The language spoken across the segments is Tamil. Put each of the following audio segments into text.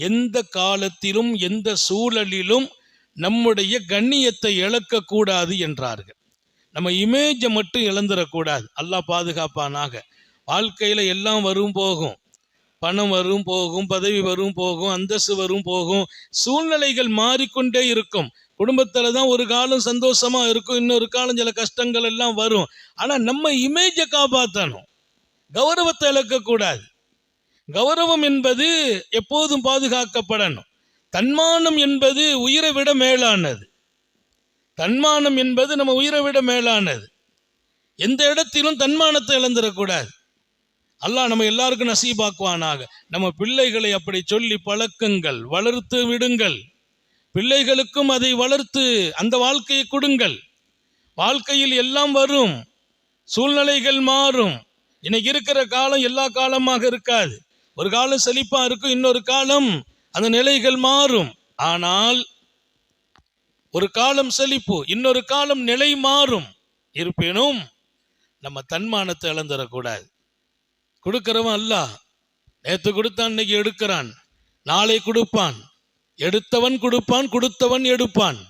எந்த காலத்திலும் எந்த சூழலிலும் நம்முடைய கண்ணியத்தை இழக்கக்கூடாது என்றார்கள். நம்ம இமேஜை மட்டும் இழந்துடக்கூடாது. அல்லாஹ் பாதுகாப்பானாக. வாழ்க்கையில் எல்லாம் வரும் போகும், பணம் வரும் போகும், பதவி வரும் போகும், அந்தஸ்து வரும் போகும், சூழ்நிலைகள் மாறிக்கொண்டே இருக்கும். குடும்பத்தில் தான் ஒரு காலம் சந்தோஷமா இருக்கும், இன்னொரு காலம் சில கஷ்டங்கள் எல்லாம் வரும். ஆனால் நம்ம இமேஜை காப்பாற்றணும், கௌரவத்தை இழக்கக்கூடாது. கௌரவம் என்பது எப்போதும் பாதுகாக்கப்படணும். தன்மானம் என்பது உயிரை விட மேலானது. தன்மானம் என்பது நம்ம உயிரை விட மேலானது. எந்த இடத்திலும் தன்மானத்தை இழந்துடக்கூடாது. அல்லாஹ் நம்ம எல்லாருக்கும் நசீபாக்குவானாக. நம்ம பிள்ளைகளை அப்படி சொல்லி பழக்குங்கள், வளர்த்து விடுங்கள். பிள்ளைகளுக்கும் அதை வளர்த்து அந்த வாழ்க்கையை கொடுங்கள். வாழ்க்கையில் எல்லாம் வரும், சூழ்நிலைகள் மாறும். இன்னைக்கு இருக்கிற காலம் எல்லா காலமாக இருக்காது. ஒரு காலம் செழிப்பா இருக்கும், இன்னொரு காலம் அந்த நிலைகள் மாறும். ஆனால் ஒரு காலம் செழிப்பு, இன்னொரு காலம் நிலை மாறும். இருப்பினும் நம்ம தன்மானத்தை இழந்துடக்கூடாது. கொடுக்கிறவன் அல்லாஹ். நேற்று கொடுத்தான், இன்னைக்கு எடுக்கிறான், நாளை கொடுப்பான். எடுத்தவன் கொடுப்பான், கொடுத்தவன் எடுப்பான்.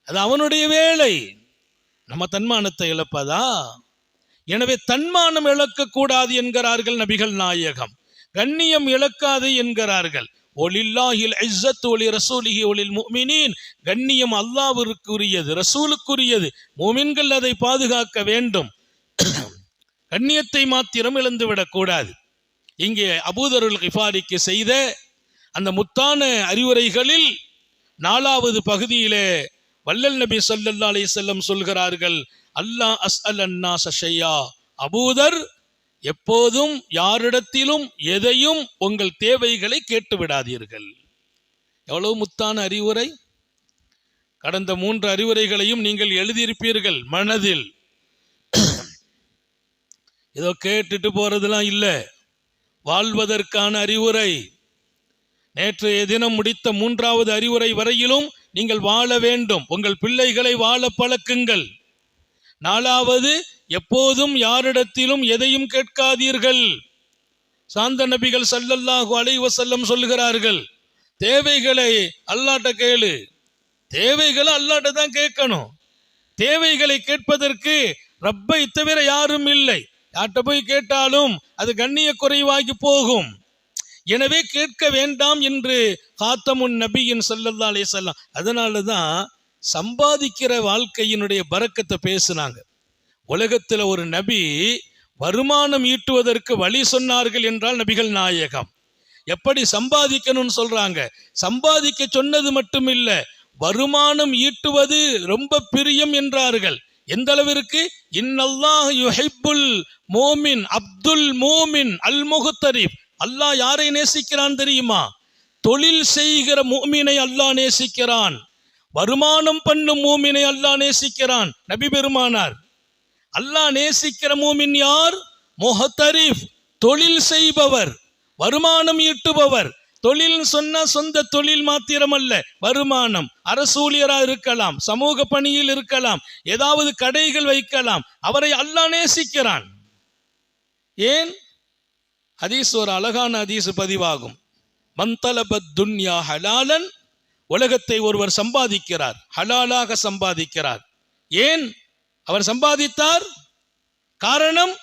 அது அவனுடைய வேலை. நம்ம தன்மானத்தை இழப்பதா? எனவே தன்மானம் இழக்கக்கூடாது என்கிறார்கள் நபிகள் நாயகம். கண்ணியம் இழக்காது என்கிறார்கள். ஒலில்லாஹில் இஸ்ஸத்து ஒலி ரசூலிஹி ஒலில் முஃமினீன். கண்ணியம் அல்லாஹ்விற்குரியது, ரசூலுக்குரியது. முஃமின்கள் அதை பாதுகாக்க வேண்டும். கண்ணியத்தை மாத்திரம் இழந்துவிடக் கூடாது. இங்கே அபூதருல் கிஃபாரிக்கு செய்த அந்த முத்தான அறிவுரைகளில் 4வது பகுதியிலே வல்லல் நபி ஸல்லல்லாஹு அலைஹி வஸல்லம் சொல்கிறார்கள், அல்லாஹ் அஸ்அலன்னாஸ ஷையா. அபூதர், எப்போதும் யாரிடத்திலும் எதையும் உங்கள் தேவைகளை கேட்டு விடாதீர்கள். எவ்வளவு முத்தான அறிவுரை! கடந்த 3 அறிவுரைகளையும் நீங்கள் எழுதியிருப்பீர்கள் மனதில். ஏதோ கேட்டுட்டு போறதெல்லாம் இல்லை, வாழ்வதற்கான அறிவுரை. நேற்றைய தினம் முடித்த 3வது அறிவுரை வரையிலும் நீங்கள் வாழ வேண்டும். உங்கள் பிள்ளைகளை வாழ பழக்குங்கள். 4வது, எப்போதும் யாரிடத்திலும் எதையும் கேட்காதீர்கள். சாந்த நபிகள் ஸல்லல்லாஹு அலைஹி வஸல்லம் சொல்கிறார்கள், தேவைகளை அல்லாஹ்ட்ட கேளு. தேவைகளை அல்லாஹ்ட்ட தான் கேட்கணும். தேவைகளை கேட்பதற்கு ரப்பை தவிர யாரும் இல்லை. யார்கிட்ட போய் கேட்டாலும் அது கண்ணிய குறைவாகி போகும். எனவே கேட்க வேண்டாம் என்று காத்தமுன் நபியின் ஸல்லல்லாஹு அலைஹி வஸல்லம். அதனால தான் சம்பாதிக்கிற வாழ்க்கையினுடைய பரக்கத்தை பேசுனாங்க. உலகத்தில் ஒரு நபி வருமானம் ஈட்டுவதற்கு வழி சொன்னார்கள் என்றால் நபிகள் நாயகம். எப்படி சம்பாதிக்கணும்னு சொல்றாங்க. சம்பாதிக்க சொன்னது மட்டும் இல்ல, வருமானம் ஈட்டுவது ரொம்ப பிரியம் என்றார்கள். எந்த அளவிற்கு? இன்னல்லாஹ் யுஹிப்புல் மோமின் அப்துல் மோமின் அல் முஹ்தரிப். அல்லாஹ் யாரை நேசிக்கிறான் தெரியுமா? தொழில் செய்கிற மூமினை அல்லாஹ் நேசிக்கிறான். வருமானம் பண்ணும் மூமினை அல்லாஹ் நேசிக்கிறான். நபி பெருமானார், அல்லாஹ் நேசிக்கிற மூமின் யார்? முஹ்தரிப், தொழில் செய்பவர், வருமானம் ஈட்டுபவர். தொழில் சொன்னா சொந்த தொழில் மாத்திரமல்ல, வருமானம். அரசு ஊழியரா இருக்கலாம், சமூக பணியில் இருக்கலாம், ஏதாவது கடைகள் வைக்கலாம். அவரை அல்லாஹ் நேசிக்கிறான். ஏன்? ஹதீஸ், ஒரு அழகான ஹதீஸ் பதிவாகும். மன்தலபத் துன்யா ஹலாலன். உலகத்தை ஒருவர் சம்பாதிக்கிறார், ஹலாலாக சம்பாதிக்கிறார். ஏன் அவர் சம்பாதித்தார்? காரணம்,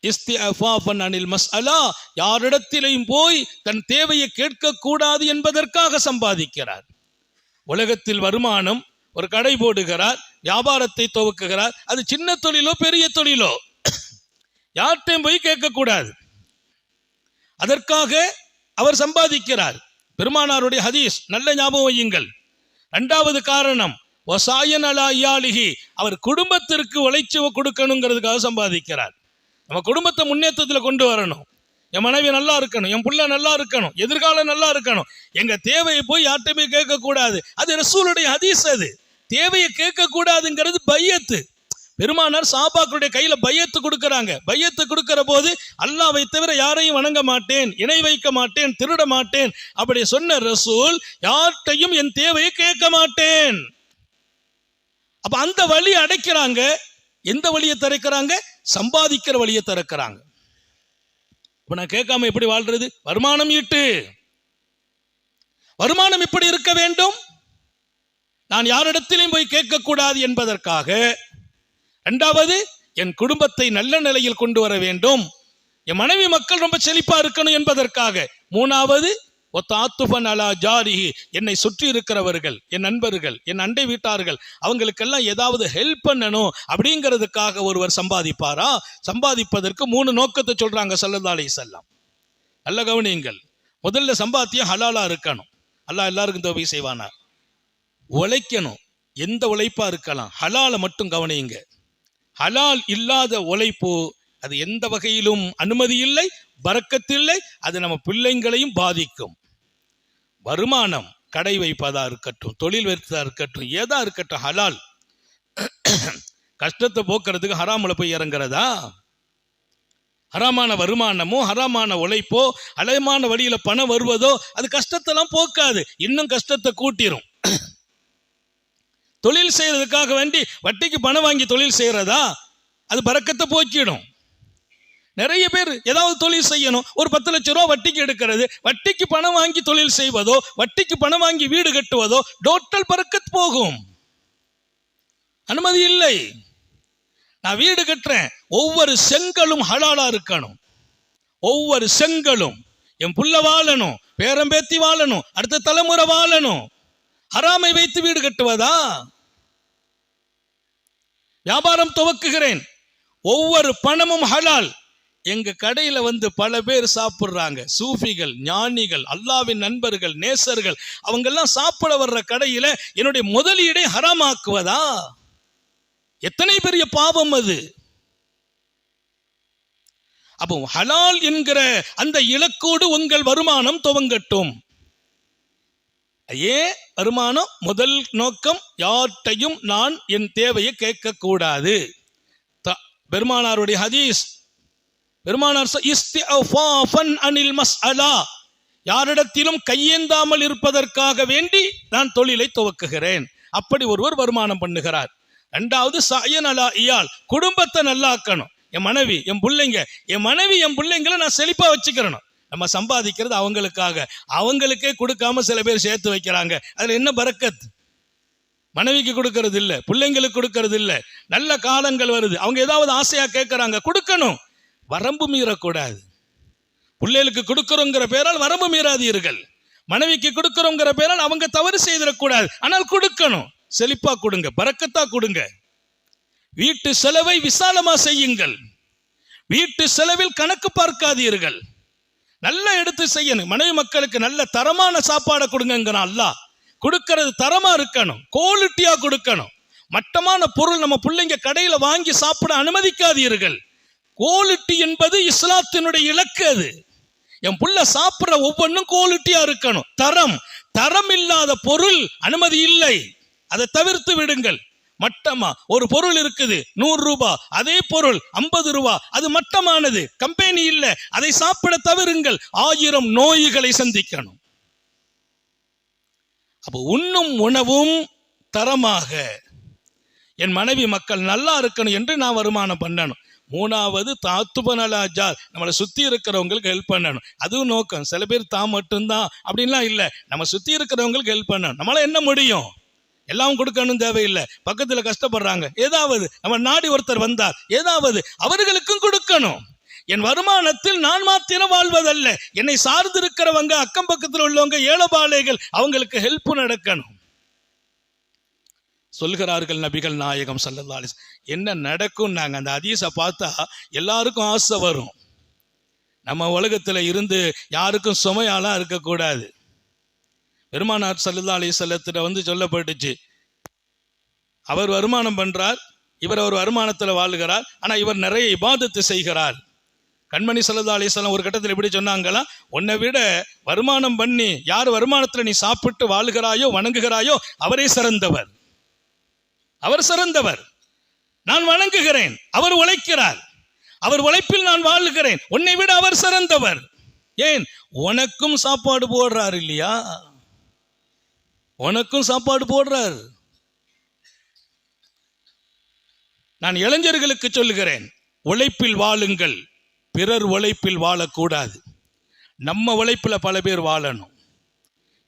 இஸ்திஅஃபாஃபன் அனில் மஸ்அலா. யாரிடத்திலையும் போய் தன் தேவையை கேட்கக்கூடாது என்பதற்காக சம்பாதிக்கிறார். உலகத்தில் வருமானம், ஒரு கடை போடுகிறார், வியாபாரத்தை துவக்குகிறார். அது சின்ன தொழிலோ பெரிய தொழிலோ, யார்கிட்டையும் போய் கேட்கக்கூடாது. அதற்காக அவர் சம்பாதிக்கிறார். பெருமானாருடைய ஹதீஸ் நல்ல ஞாபகம் வையுங்கள். 2வது காரணம், வசாயன் அலா இயாலிஹி. அவர் குடும்பத்திற்கு உழைச்சி கொடுக்கணுங்கிறதுக்காக சம்பாதிக்கிறார். நம்ம குடும்பத்தை முன்னேற்றத்தில் கொண்டு வரணும். என் மனைவி நல்லா இருக்கணும், என் புள்ள நல்லா இருக்கணும், எதிர்காலம் நல்லா இருக்கணும். எங்க தேவையை போய் யார்கிட்டயுமே கேட்கக்கூடாது. அது ரசூலுடைய ஹதீஸ். அது தேவையை கேட்கக்கூடாதுங்கிறது பையத்து. பெருமானார் சஹாபாக்களுடைய கையில பையத்து கொடுக்கறாங்க. பையத்து கொடுக்கிற போது, அல்லாஹ்வை தவிர யாரையும் வணங்க மாட்டேன், இணை வைக்க மாட்டேன், திருட மாட்டேன் அப்படி சொன்ன ரசூல், யார்கிட்டையும் என் தேவையை கேட்க மாட்டேன். அப்ப அந்த வழி அடைக்கிறாங்க. எந்த வழியை திறக்கிறாங்க? சம்பாதிக்கிற வழியை திறக்கிறாங்க. இப்ப நான் கேட்காம எப்படி வாழ்றது? வருமானம் ஈட்டு. வருமானம் இப்படி இருக்க வேண்டும், நான் யாரிடத்திலையும் போய் கேட்கக்கூடாது என்பதற்காக. இரண்டாவது, என் குடும்பத்தை நல்ல நிலையில் கொண்டு வர வேண்டும், என் மனைவி மக்கள் ரொம்ப செழிப்பா இருக்கணும் என்பதற்காக. மூணாவது, என்னை சுற்றி இருக்கிறவர்கள், என் நண்பர்கள், என் அண்டை வீட்டார்கள், அவங்களுக்கெல்லாம் ஏதாவது ஹெல்ப் பண்ணணும் அப்படிங்கிறதுக்காக ஒருவர் சம்பாதிப்பாரா? சம்பாதிப்பதற்கு 3 நோக்கத்தை சொல்றாங்க ஸல்லல்லாஹு அலைஹி வஸல்லம். நல்ல கவனியுங்கள். முதல்ல சம்பாத்தியம் ஹலாலா இருக்கணும். அல்லாஹ் எல்லாருக்கும் தௌஃபீக் செய்வானா. உழைக்கணும், எந்த உழைப்பா இருக்கலாம், ஹலாலை மட்டும் கவனியுங்க. ஹலால் இல்லாத உழைப்பு அது எந்த வகையிலும் அனுமதி இல்லை, பரக்கத்தில்லை. அது நம்ம பிள்ளைங்களையும் பாதிக்கும். வருமானம் கடை வைப்பதா இருக்கட்டும், தொழில் வைப்பதா இருக்கட்டும், ஏதா இருக்கட்டும், ஹலால். கஷ்டத்தை போக்குறதுக்கு ஹராமுல போய் இறங்குறதா? ஹராமான வருமானமோ ஹராமான உழைப்போ ஹலாமான வழியில பணம் வருவதோ அது கஷ்டத்தெல்லாம் போக்காது, இன்னும் கஷ்டத்தை கூட்டிரும். தொழில் செய்யறதுக்காக வேண்டி வட்டிக்கு பணம் வாங்கி தொழில் செய்யறதா? அது பரக்கத்தை போக்கிடும். நிறைய பேர் ஏதாவது தொழில் செய்யணும், ஒரு 10 லட்சம் ரூபா வட்டிக்கு எடுக்கிறது, வட்டிக்கு பணம் வாங்கி தொழில் செய்வதோ, வட்டிக்கு பணம் வாங்கி வீடு கட்டுவதோ டோட்டல் பரக்கத் போகும். அனுமதி இல்லை. நான் வீடு கட்டுறேன், ஒவ்வொரு செங்கலும் ஹலாலா இருக்கணும். ஒவ்வொரு செங்கலும் என் புள்ள வாழணும், பேரம்பேத்தி வாழணும், அடுத்த தலைமுறை வாழணும். ஹராமை வைத்து வீடு கட்டுவதா? வியாபாரம் துவக்குகிறேன், ஒவ்வொரு பணமும் ஹலால். எங்க கடையில வந்து பல பேர் சாப்பிடுறாங்க, சூஃபிகள், ஞானிகள், அல்லாவின் நண்பர்கள், நேசர்கள், அவங்க எல்லாம் சாப்பிட வர்ற கடையில என்னுடைய முதலீடை ஹராமாக்குவதா? எத்தனை பெரிய பாவம் அது. அப்போ ஹலால் என்கிற அந்த இலக்கோடு உங்கள் வருமானம் துவங்கட்டும். ஏன் வருமானம்? முதல் நோக்கம், யார்ட்டையும் நான் என் தேவையை கேட்க கூடாது. பெருமானாருடைய ஹதீஸ், பெருமானார் இஸ்திஃபாஃபன் அனில் மஸ்அலா, யாரிடத்திலும் கையேந்தாமல் இருப்பதற்காக வேண்டி நான் தொழிலை துவக்குகிறேன். அப்படி ஒருவர் வருமானம் பண்ணுகிறார். இரண்டாவது, சஅயன் அலா இயால், குடும்பத்தை நல்லாக்கணும். என் மனைவி, என் பிள்ளைங்க, என் மனைவி என் பிள்ளைங்களை நான் செழிப்பா வச்சுக்கிறணும். நம்ம சம்பாதிக்கிறது அவங்களுக்காக, அவங்களுக்கே கொடுக்காம சில பேர் சேர்த்து வைக்கிறாங்க. அதுல என்ன பரக்கத்? மனைவிக்கு கொடுக்கறது இல்லை, பிள்ளைங்களுக்கு கொடுக்கறது இல்லை. நல்ல காலங்கள் வருது, அவங்க ஏதாவது ஆசையா கேட்கறாங்க, கொடுக்கணும். வரம்பு மீறக்கூடாது. பிள்ளைகளுக்கு கொடுக்கிறோங்கிற பேரால் வரம்பு மீறாதீர்கள். மனைவிக்கு கொடுக்கிறோங்கிற பேரால் அவங்க தவறு செய்திடக்கூடாது. ஆனால் கொடுக்கணும், செழிப்பா கொடுங்க, பரக்கத்தா கொடுங்க. வீட்டு செலவை விசாலமா செய்யுங்கள். வீட்டு செலவில் கணக்கு பார்க்காதீர்கள். நல்லா எடுத்து செய்யணும். மனைவி மக்களுக்கு நல்ல தரமான சாப்பாடை கொடுங்கிறான் அல்லாஹ். கொடுக்கிறது தரமா இருக்கணும், குவாலிட்டியா கொடுக்கணும். மட்டமான பொருள் நம்ம பிள்ளைங்க கடையில வாங்கி சாப்பிட அனுமதிக்காதீர்கள். குவாலிட்டி என்பது இஸ்லாத்தினுடைய இலக்கு. அது என் புள்ள சாப்பிடுற ஒவ்வொன்றும் குவாலிட்டியா இருக்கணும். தரம் இல்லாத பொருள் அனுமதி இல்லை, அதை தவிர்த்து விடுங்கள். மட்டமா ஒரு பொருள் இருக்குது 100 ரூபாய், அதே பொருள் 50 ரூபாய், அது மட்டமானது, கம்பெனி இல்லை, அதை சாப்பிட தவிருங்கள். 1000 நோய்களை சந்திக்கணும். அப்போ உண்ணும் உணவும் தரமாக, என் மனைவி மக்கள் நல்லா இருக்கணும் என்று நான் வருமானம் பண்ணணும். மூணாவது, தாத்துபனலாஜார், நம்மளை சுத்தி இருக்கிறவங்களுக்கு ஹெல்ப் பண்ணணும். அதுவும் நோக்கம். சில பேர் தான் மட்டும்தான் அப்படின்லாம் இல்லை, நம்ம சுத்தி இருக்கிறவங்களுக்கு ஹெல்ப் பண்ணணும். நம்மளால என்ன முடியும்? எல்லாம் கொடுக்கணும் தேவையில்லை. பக்கத்துல கஷ்டப்படுறாங்க, ஏதாவது நம்ம நாடி ஒருத்தர் வந்தார், ஏதாவது அவர்களுக்கும் கொடுக்கணும். என் வருமானத்தில் நான் மாத்திரம் வாழ்வதல்ல, என்னை சார்ந்து இருக்கிறவங்க, அக்கம் பக்கத்தில் உள்ளவங்க, ஏழபாளைகள், அவங்களுக்கு ஹெல்ப் நடக்கணும். சொல்கிறார்கள் நபிகள் நாயகம் ஸல்லல்லாஹு அலைஹி வஸல்லம். என்ன நடக்கும்? நாங்க அந்த ஹதீஸை பார்த்தா எல்லாருக்கும் ஆசை வரும். நம்ம உலகத்துல இருந்து யாருக்கும் சுமையாலாம் இருக்கக்கூடாது. பெருமானார் ஸல்லல்லாஹு அலைஹி வஸல்லத்திட்ட வந்து சொல்லப்பட்டுச்சு, அவர் வருமானம் பண்றார், இவர் ஒரு வருமானத்துல வாழுகிறார், ஆனா இவர் நிறைய இபாதத்து செய்கிறார். கண்மணி ஸல்லல்லாஹு அலைஹி வஸல்லம் ஒரு கட்டத்தில் எப்படி சொன்னாங்களா, உன்னை விட வருமானம் பண்ணி யார் வருமானத்துல நீ சாப்பிட்டு வாழுகிறாயோ, வணங்குகிறாயோ, அவரே சிறந்தவர். அவர் சிறந்தவர். நான் வணங்குகிறேன், அவர் உழைக்கிறார், அவர் உழைப்பில் நான் வாழுகிறேன், உன்னை விட அவர் சிறந்தவர். ஏன்? உனக்கும் சாப்பாடு போடுறார் இல்லையா? உனக்கும் சாப்பாடு போடுறார். நான் இளைஞர்களுக்கு சொல்லுகிறேன், உழைப்பில் வாழுங்கள், பிறர் உழைப்பில் வாழக்கூடாது. நம்ம உழைப்பில் பல பேர் வாழணும்.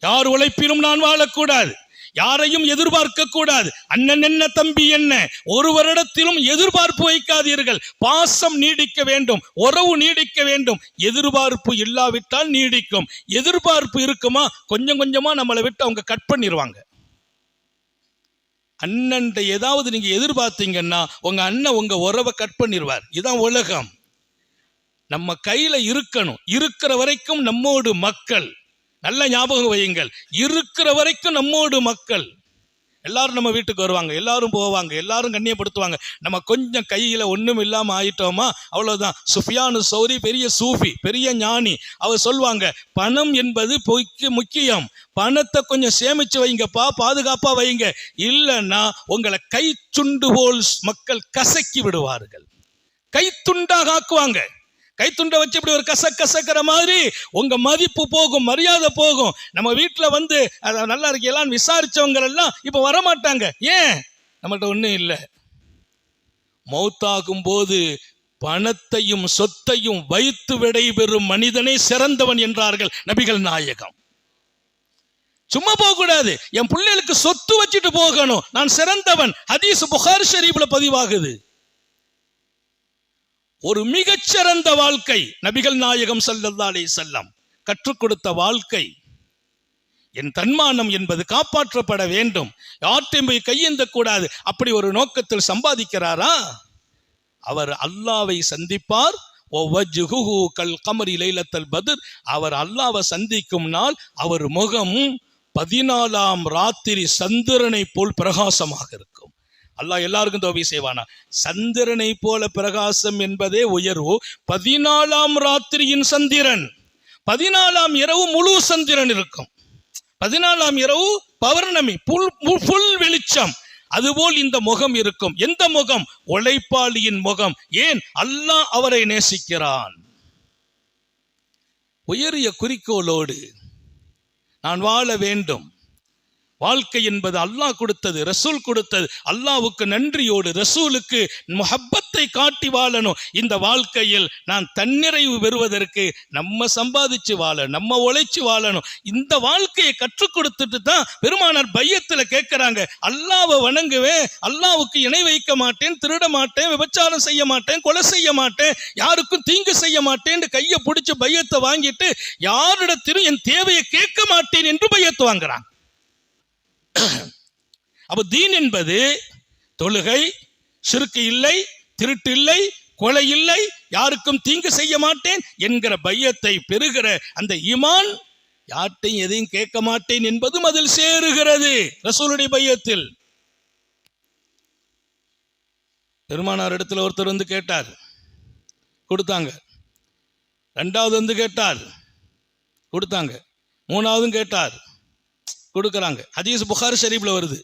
யார் உழைப்பிலும் நான் வாழக்கூடாது, யாரையும் எதிர்பார்க்க கூடாது. அண்ணன் என்ன தம்பி என்ன, ஒருவரிடத்திலும் எதிர்பார்ப்பு வைக்காதீர்கள். பாசம் நீடிக்க வேண்டும், உறவு நீடிக்க வேண்டும். எதிர்பார்ப்பு இல்லாவிட்டால் நீடிக்கும். எதிர்பார்ப்பு இருக்குமா, கொஞ்சம் கொஞ்சமா நம்மளை விட்டு அவங்க கட் பண்ணிடுவாங்க. அண்ணன் ஏதாவது நீங்க எதிர்பார்த்தீங்கன்னா உங்க அண்ணன் உங்க உறவை கட் பண்ணிடுவார். இதுதான் உலகம். நம்ம கையில இருக்கணும். இருக்கிற வரைக்கும் நம்மோடு மக்கள். நல்ல ஞாபகம் வையுங்கள், இருக்கிற வரைக்கும் நம்மோடு மக்கள். எல்லாரும் நம்ம வீட்டுக்கு வருவாங்க, எல்லாரும் போவாங்க, எல்லாரும் கண்ணியப்படுத்துவாங்க. நம்ம கொஞ்சம் கையில ஒண்ணும் இல்லாம ஆயிட்டோமா அவ்வளவுதான். சுஃபியானு சௌரி பெரிய சூஃபி, பெரிய ஞானி. அவர் சொல்வாங்க, பணம் என்பது முக்கியம், பணத்தை கொஞ்சம் சேமிச்சு வைங்கப்பா, பாதுகாப்பா வைங்க, இல்லைன்னா உங்களை கை துண்டு போல் மக்கள் கசக்கி விடுவார்கள். கை துண்டாக ஆக்குவாங்க. கைத்துண்டை வச்சு இப்படி ஒரு கசக்கிற மாதிரி உங்க மதிப்பு போகும், மரியாதை போகும். நம்ம வீட்டில் வந்து நல்லா இருக்கீங்களான்னு விசாரிச்சவங்க எல்லாம் இப்ப வரமாட்டாங்க. ஏன்? நம்மகிட்ட ஒண்ணும் இல்லை. மௌத்தாகும் போது பணத்தையும் சொத்தையும் வைத்து விடைபெறும் மனிதனே சிறந்தவன் என்றார்கள் நபிகள் நாயகம். சும்மா போக கூடாது, என் பிள்ளைகளுக்கு சொத்து வச்சுட்டு போகணும், நான் சிறந்தவன். ஹதீஸ் புகாரி ஷரீஃப்ல பதிவாகுது. ஒரு மிகச்சிறந்த வாழ்க்கை நபிகள் நாயகம் ஸல்லல்லாஹு அலைஹி வஸல்லம் கற்றுக் கொடுத்த வாழ்க்கை. என் தன்மானம் என்பது காப்பாற்றப்பட வேண்டும், யார்ட்டையும் போய் கையேந்த கூடாது. அப்படி ஒரு நோக்கத்தில் சம்பாதிக்கிறாரா, அவர் அல்லாவை சந்திப்பார். கல் கமரி லைலத்தல் பத்ர். அவர் அல்லாவை சந்திக்கும் நாள் அவர் முகம் 14ஆம் ராத்திரி சந்திரனை போல் பிரகாசமாக இருக்கும். அல்லாஹ் எல்லாருக்கும் தௌபி செய்வானா. சந்திரனை போல பிரகாசம் என்பதே உயர்வு. 14ஆம் ராத்திரியின் சந்திரன், 14ஆம் இரவு முழு சந்திரன் இருக்கும். 14ஆம் இரவு பௌர்ணமி, புல் வெளிச்சம். அதுபோல் இந்த முகம் இருக்கும். எந்த முகம்? உழைப்பாளியின் முகம். ஏன்? அல்லாஹ் அவரை நேசிக்கிறான். உயரிய குறிக்கோளோடு நான் வாழ வேண்டும். வாழ்க்கை என்பது அல்லாஹ் கொடுத்தது, ரசூல் கொடுத்தது. அல்லாஹ்வுக்கு நன்றியோடு ரசூலுக்கு முஹப்பத்தை காட்டி வாழணும். இந்த வாழ்க்கையில் நான் தன்னிறைவு பெறுவதற்கு நம்ம சம்பாதிச்சு வாழ, நம்ம உழைச்சு வாழணும். இந்த வாழ்க்கையை கற்றுக் கொடுத்துட்டு தான் பெருமானார் பையத்துல கேட்கிறாங்க, அல்லாஹ்வை வணங்குவேன், அல்லாஹ்வுக்கு இணை வைக்க மாட்டேன், திருட மாட்டேன், விபச்சாரம் செய்ய மாட்டேன், கொலை செய்ய மாட்டேன், யாருக்கும் தீங்கு செய்ய மாட்டேன், கையை பிடிச்சு பையத்தை வாங்கிட்டு யாரிடத்திலும் என் தேவையை கேட்க மாட்டேன் என்று பையத்து வாங்குறாங்க. அப்ப தீன் என்பது தொழுகை, ஷிர்க் இல்லை, திருட்டு இல்லை, கொலை இல்லை, யாருக்கும் தீங்கு செய்ய மாட்டேன் என்கிற பையத்தை பெறுகிற அந்த ஈமான், யார்ட்டையும் எதையும் கேட்க மாட்டேன் என்பதும் அதில் சேருகிறது ரசூலுடைய பையத்தில். பெருமானார் இடத்துல ஒருத்தர் வந்து கேட்டார், கொடுத்தாங்க. ரெண்டாவது வந்து கேட்டார், கொடுத்தாங்க. மூணாவதும் கேட்டார், கொடுக்கறாங்க. ஹதீஸ் புகாரி ஷரீஃப்ல வருது.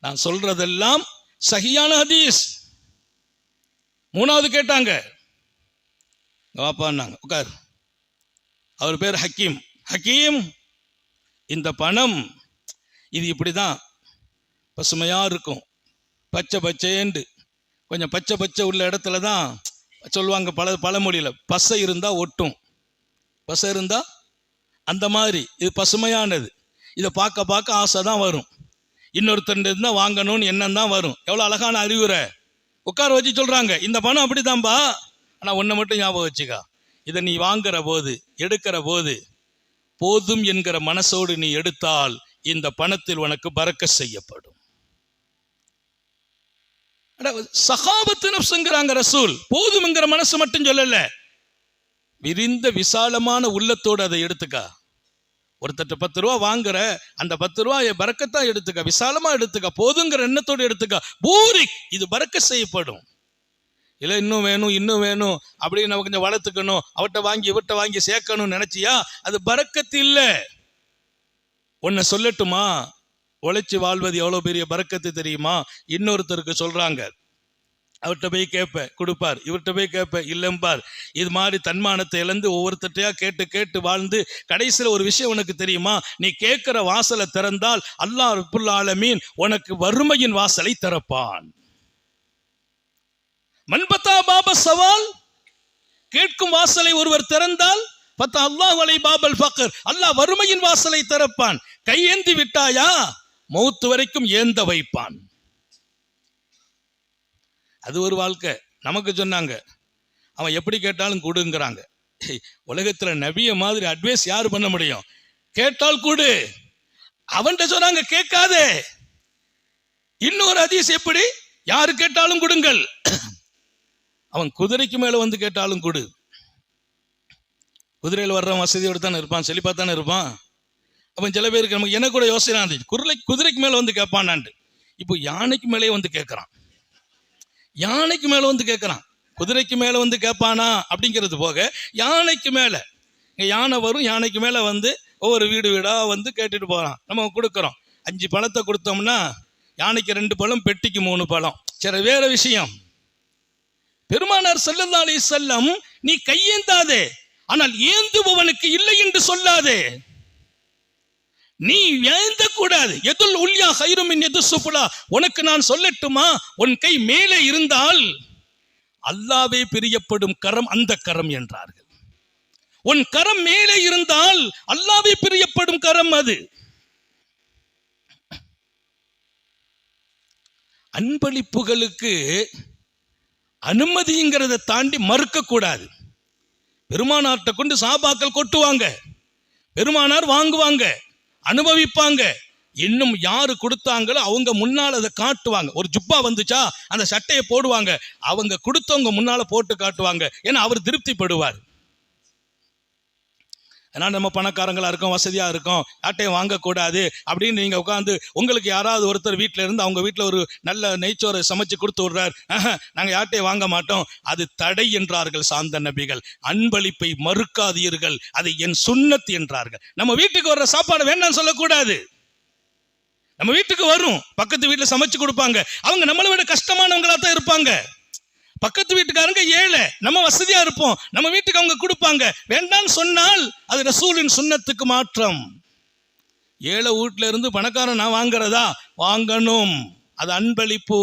நான் சொல்றதெல்லாம் சஹியான ஹதீஸ். மூணாவது கேட்டாங்க, வாப்பான்னாங்க, உட்கார். அவர் பேர் ஹக்கீம். ஹக்கீம், இந்த பணம் இது இப்படிதான் பசுமையா இருக்கும், பச்சை பச்சைண்டு. கொஞ்சம் பச்சை பச்சை உள்ள இடத்துல தான் சொல்லுவாங்க பழமொழியில, பசை இருந்தா ஒட்டும், பசை இருந்தா அந்த மாதிரி. இது பசுமையானது. இதை பார்க்க பார்க்க ஆசை தான் வரும். இன்னொருத்தர் இருந்தால் வாங்கணும்னு எண்ணம் தான் வரும். எவ்வளோ அழகான அறிவுரை. உட்கார வச்சு சொல்றாங்க, இந்த பணம் அப்படித்தான்பா, ஆனால் ஒன்றை மட்டும் ஞாபகம் வச்சுக்கா, இதை நீ வாங்குற போது, எடுக்கிற போது போதும் என்கிற மனசோடு நீ எடுத்தால் இந்த பணத்தில் உனக்கு பரக்கத் செய்யப்படும். சகாபத்து நப்சுங்கிறாங்க ரசூல். போதும்ங்கிற மனசு மட்டும் சொல்லல, விரிந்த விசாலமான உள்ளத்தோடு அதை எடுத்துக்கா. ஒருத்தட்ட 10 ரூபா வாங்குற, அந்த 10 ரூபாயை பரக்கத்தா எடுத்துக்க, விசாலமா எடுத்துக்க, போதுங்கிற எண்ணத்தோடு எடுத்துக்க. பூரிக், இது பரக்கத் செய்யப்படும். இல்லை இன்னும் வேணும் இன்னும் வேணும் அப்படின்னு நம்ம கொஞ்சம் வளர்த்துக்கணும், அவட்ட வாங்கி இவட்ட வாங்கி சேர்க்கணும்னு நினைச்சியா, அது பரக்கத்து இல்லை. ஒன்ன சொல்லட்டுமா, உழைச்சி வாழ்வது எவ்வளவு பெரிய பரக்கத்து தெரியுமா? இன்னொருத்தருக்கு சொல்றாங்க, அவர்கிட்ட போய் கேட்ப கொடுப்பார், இவர்கிட்ட போய் கேட்ப இல்லம்பார். இது மாதிரி தன்மானத்தை இழந்து ஒவ்வொருத்தையா கேட்டு கேட்டு வாழ்ந்து கடைசியில் ஒரு விஷயம் உனக்கு தெரியுமா, நீ கேட்கிற வாசலை திறந்தால் அல்லாஹ் ரப்புல் ஆலமீன் உனக்கு வறுமையின் வாசலை திறப்பான். மன்பதா பாப சவால், கேட்கும் வாசலை ஒருவர் திறந்தால் பத்தா அல்லாஹ் அலை பாபல் ஃபக்ர், அல்லாஹ் வறுமையின் வாசலை திறப்பான். கையேந்தி விட்டாயா மௌத்து வரைக்கும் ஏந்த வைப்பான். அது ஒரு வாழ்க்கை. நமக்கு சொன்னாங்க அவன் எப்படி கேட்டாலும் கொடுங்கிறாங்க. உலகத்துல நபிய மாதிரி அட்வைஸ் யாரு பண்ண முடியும்? கேட்டால் கொடு. அவன்கிட்ட சொன்னாங்க கேட்காதே. இன்னொரு ஹதீஸ் எப்படி? யாரு கேட்டாலும் கொடுங்கள். அவன் குதிரைக்கு மேல வந்து கேட்டாலும் கொடு. குதிரையில் வர்றவன் வசதியோடு தானே இருப்பான், செழிப்பா தானே இருப்பான். அப்ப சில பேருக்கு நமக்கு என்ன கூட யோசனை இருந்துச்சு, குதிரைக்கு மேல வந்து கேட்பான்னாண்டு. இப்போ யானைக்கு மேலே வந்து கேட்கறான். யானைக்கு மேல வந்து கேட்கறான். குதிரைக்கு மேல வந்து கேட்பானா அப்படிங்கிறது போக யானைக்கு மேல, யானை வரும், யானைக்கு மேல வந்து ஒவ்வொரு வீடு வீடா வந்து கேட்டுட்டு போறான். நம்ம கொடுக்கறோம். 5 பழத்தை கொடுத்தோம்னா யானைக்கு 2 பழம், பெட்டிக்கு 3 பழம். சரி, வேற விஷயம். பெருமானார் ஸல்லல்லாஹு அலைஹி வஸல்லம், நீ கையேந்தாதே, ஆனால் ஏந்துபவனுக்கு இல்லை என்று சொல்லாதே. நீ ஏந்த கூடாது. எதுல் உல்யா கைரும் மின் எது சுஃபுலா. உனக்கு நான் சொல்லட்டுமா, உன் கை மேலே இருந்தால் அல்லாஹ்வே பிரியப்படும் கரம் அந்த கரம் என்றார்கள். உன் கரம் மேலே இருந்தால் அல்லாஹ்வே பிரியப்படும் கரம் அது. அன்பளிப்புகளுக்கு அனுமதிங்கிறத தாண்டி மறுக்க கூடாது. பெருமானார்ட்ட கொண்டு சஹாபாக்கள் கொட்டுவாங்க, பெருமானார் வாங்குவாங்க, அனுபவிப்பாங்க. இன்னும் யாரு கொடுத்தாங்களோ அவங்க முன்னால அதை காட்டுவாங்க. ஒரு ஜுப்பா வந்துச்சா அந்த சட்டையை போடுவாங்க, அவங்க கொடுத்தவங்க முன்னால போட்டு காட்டுவாங்க. ஏன்னா அவர் திருப்திப்படுவார். ஏன்னா நம்ம பணக்காரங்களா இருக்கோம், வசதியா இருக்கோம், யாட்டையும் வாங்கக்கூடாது அப்படின்னு நீங்க உட்காந்து உங்களுக்கு யாராவது ஒருத்தர் வீட்டில இருந்து அவங்க வீட்டில் ஒரு நல்ல நெய்ச்சோரை சமைச்சு கொடுத்து விடுறார், நாங்க யாட்டையும் வாங்க மாட்டோம், அது தடை என்றார்கள் சாந்த நபிகள். அன்பளிப்பை மறுக்காதீர்கள், அதை என் சுன்னத் என்றார்கள். நம்ம வீட்டுக்கு வர்ற சாப்பாடு வேண்டாம்னு சொல்லக்கூடாது. நம்ம வீட்டுக்கு வரும், பக்கத்து வீட்டுல சமைச்சு கொடுப்பாங்க, அவங்க நம்மளை விட கஷ்டமானவங்களா தான் இருப்பாங்க. பக்கத்து வீட்டுக்காரங்க ஏழை, நம்ம வசதியா இருப்போம், நம்ம வீட்டுக்கு அவங்க கொடுப்பாங்க. வேண்டாம்னு சொன்னால் அது ரசூலின் சுன்னத்துக்கு மாற்றம். ஏழை வீட்டுல இருந்து பணக்காரன் நான் வாங்குறதா? வாங்கணும், அது அன்பளிப்பு.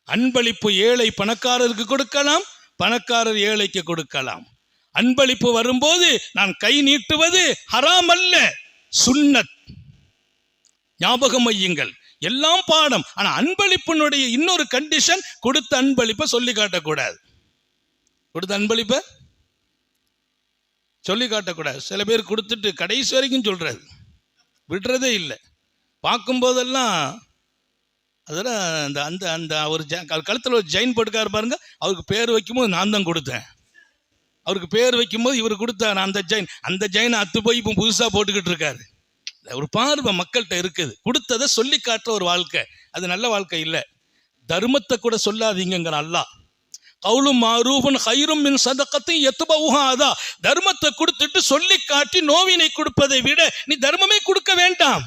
அன்பளிப்பு ஏழை பணக்காரருக்கு கொடுக்கலாம், பணக்காரர் ஏழைக்கு கொடுக்கலாம். அன்பளிப்பு வரும்போது நான் கை நீட்டுவது ஹராம் அல்ல, சுன்னத். ஞாபகம் வையுங்கள், எல்லாம் பாடம். ஆனா அன்பளிப்பினுடைய இன்னொரு கண்டிஷன், கொடுத்த அன்பளிப்பை சொல்லி காட்டக்கூடாது. கொடுத்த அன்பளிப்பை சொல்லி காட்டக்கூடாது. சில பேர் கொடுத்துட்டு கடைசி வரைக்கும் சொல்றது, விடுறதே இல்லை. பார்க்கும் போதெல்லாம் அதெல்லாம் அந்த அந்த அந்த ஒரு கழுத்தில் ஒரு ஜெயின் போட்டுக்காரு பாருங்க, அவருக்கு பேர் வைக்கும்போது நான் தான் கொடுத்தேன், அவருக்கு பேர் வைக்கும்போது இவர் கொடுத்தார் அந்த ஜெயின். அந்த ஜெயினை அத்து போய் இப்போ புதுசா போட்டுக்கிட்டு இருக்காரு. ஒரு பார்வை மக்கள்கிட்ட இருக்குது. கொடுத்ததை சொல்லி காட்டுற ஒரு வாழ்க்கை, அது நல்ல வாழ்க்கை இல்லை. தர்மத்தை கூட சொல்லாதீங்கிற அல்லாஹ். கவுலும் மாரூஃபுன் கைரும் மின் சதகத்தின் யத்பவுஹா அதா. தர்மத்தை கொடுத்துட்டு சொல்லி காட்டி நோவினை கொடுப்பதை விட நீ தர்மமே கொடுக்க வேண்டாம்.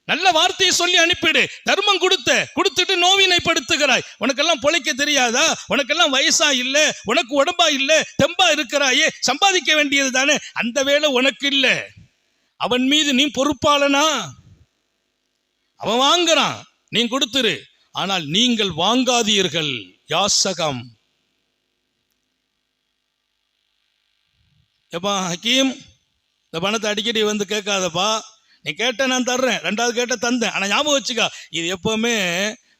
நல்ல வார்த்தையை சொல்லி அனுப்பிடு. தர்மம் கொடுத்துட்டு நோவினைப்படுத்துகிறாய். உனக்கெல்லாம் பொழைக்க தெரியாதா? உனக்கெல்லாம் வயசா இல்ல, உனக்கு உடம்பா இல்ல, தெம்பா இருக்கிறாயே, சம்பாதிக்க வேண்டியது தானே, அந்த வேலை உனக்கு இல்ல. அவன் மீது நீ பொறுப்பாளனா? அவன் வாங்குறான், நீ கொடுத்துரு. ஆனால் நீங்கள் வாங்காதீர்கள். யாசகம். எப்பா ஹக்கீம், இந்த பணத்தை அடிக்கடி வந்து கேட்காதப்பா, நீ கேட்ட நான் தர்றேன், 2வது கேட்ட தந்தேன். ஆனா ஞாபகம் வச்சுக்கா, இது எப்பவுமே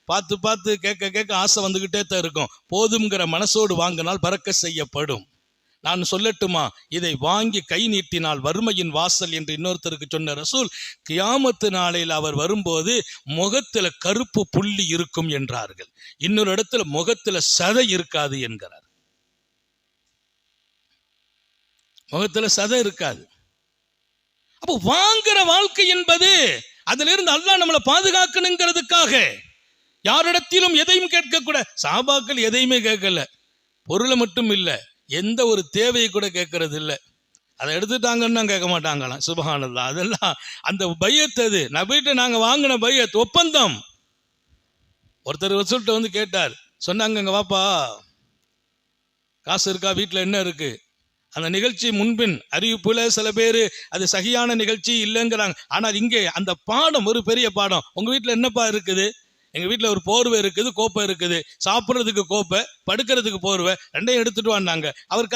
பார்த்து பார்த்து கேட்க கேட்க ஆசை வந்துகிட்டே தான் இருக்கும். போதும்ங்கிற மனசோடு வாங்கினால் பறக்க செய்யப்படும். நான் சொல்லட்டுமா, இதை வாங்கி கை நீட்டினால் வறுமையின் வாசல் என்று இன்னொருத்தருக்கு சொன்ன ரசூல், கியாமத்து நாளையில் அவர் வரும்போது முகத்துல கருப்பு புள்ளி இருக்கும் என்றார்கள். இன்னொரு இடத்துல முகத்துல சதை இருக்காது என்கிறார். முகத்துல சதை இருக்காது. அப்போ வாங்குற வாழ்க்கை என்பது, அதுல இருந்து அல்லாஹ் நம்மளை பாதுகாக்கணுங்கிறதுக்காக யாரிடத்திலும் எதையும் கேட்க கூட. சஹாபாக்கள் எதையுமே கேட்கல, பொருளை மட்டும் இல்ல, எந்த ஒரு தேவையை கூட கேட்கறது இல்லை. அதை எடுத்துட்டாங்கன்னா கேட்க மாட்டாங்களாம். சுப்ஹானல்லாஹ். அதெல்லாம் அந்த பையத், அது நபிட்ட நாங்க வாங்கின பையத், ஒப்பந்தம். ஒருத்தர் ரசூல்கிட்ட வந்து கேட்டார், சொன்னாங்க, இங்க வாப்பா, காசு இருக்கா, வீட்டுல என்ன இருக்கு? அந்த நிகழ்ச்சி முன்பின் அறிவிப்புல சில பேர் அது சகியான நிகழ்ச்சி இல்லைங்கிறாங்க. ஆனால் இங்கே அந்த பாடம் ஒரு பெரிய பாடம். உங்க வீட்டுல என்னப்பா இருக்குது? எங்க வீட்டுல ஒரு போர்வை இருக்குது, கோப்பை இருக்குது. சாப்பிட்றதுக்கு கோப்பை, படுக்கிறதுக்கு போர்வை, ரெண்டையும் எடுத்துட்டு வாண்டாங்க. அவர்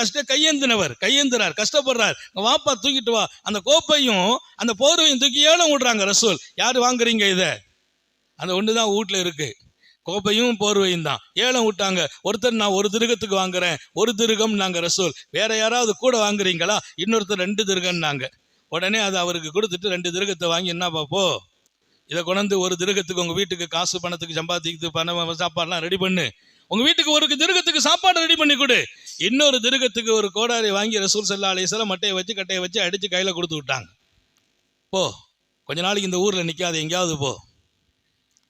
கையேந்தினார், கஷ்டப்படுறார். வாப்பா தூக்கிட்டு வா. அந்த கோப்பையும் அந்த போர்வையும் தூக்கி ஏலம் விடுறாங்க ரசூல். யாரு வாங்குறீங்க இத? அந்த ஒண்ணுதான் வீட்டுல இருக்கு, கோப்பையும் போர்வையும் தான். ஏலம் விட்டாங்க. ஒருத்தர் நான் 1 திரகத்துக்கு வாங்குறேன், 1 திரகம் நாங்க ரசூல். வேற யாராவது கூட வாங்குறீங்களா? இன்னொருத்தர் 2 திரகம் நாங்க. உடனே அதை அவருக்கு கொடுத்துட்டு 2 திரகத்தை வாங்கி என்ன பாப்போ, இதை கொண்டு 1 திரகத்துக்கு உங்க வீட்டுக்கு காசு பணத்துக்கு சம்பாதிக்கு பணம் சாப்பாடுலாம் ரெடி பண்ணு. உங்க வீட்டுக்கு 1 திரகத்துக்கு சாப்பாடு ரெடி பண்ணி கொடு. இன்னொரு திரகத்துக்கு ஒரு கோடாரி வாங்கி ரசூல் ஸல்லல்லாஹு அலைஹி வஸல்லம் மட்டையை வச்சு கட்டையை வச்சு அடிச்சு கையில கொடுத்து விட்டாங்க. போ, கொஞ்ச நாளைக்கு இந்த ஊர்ல நிக்காது, எங்கேயாவது போ.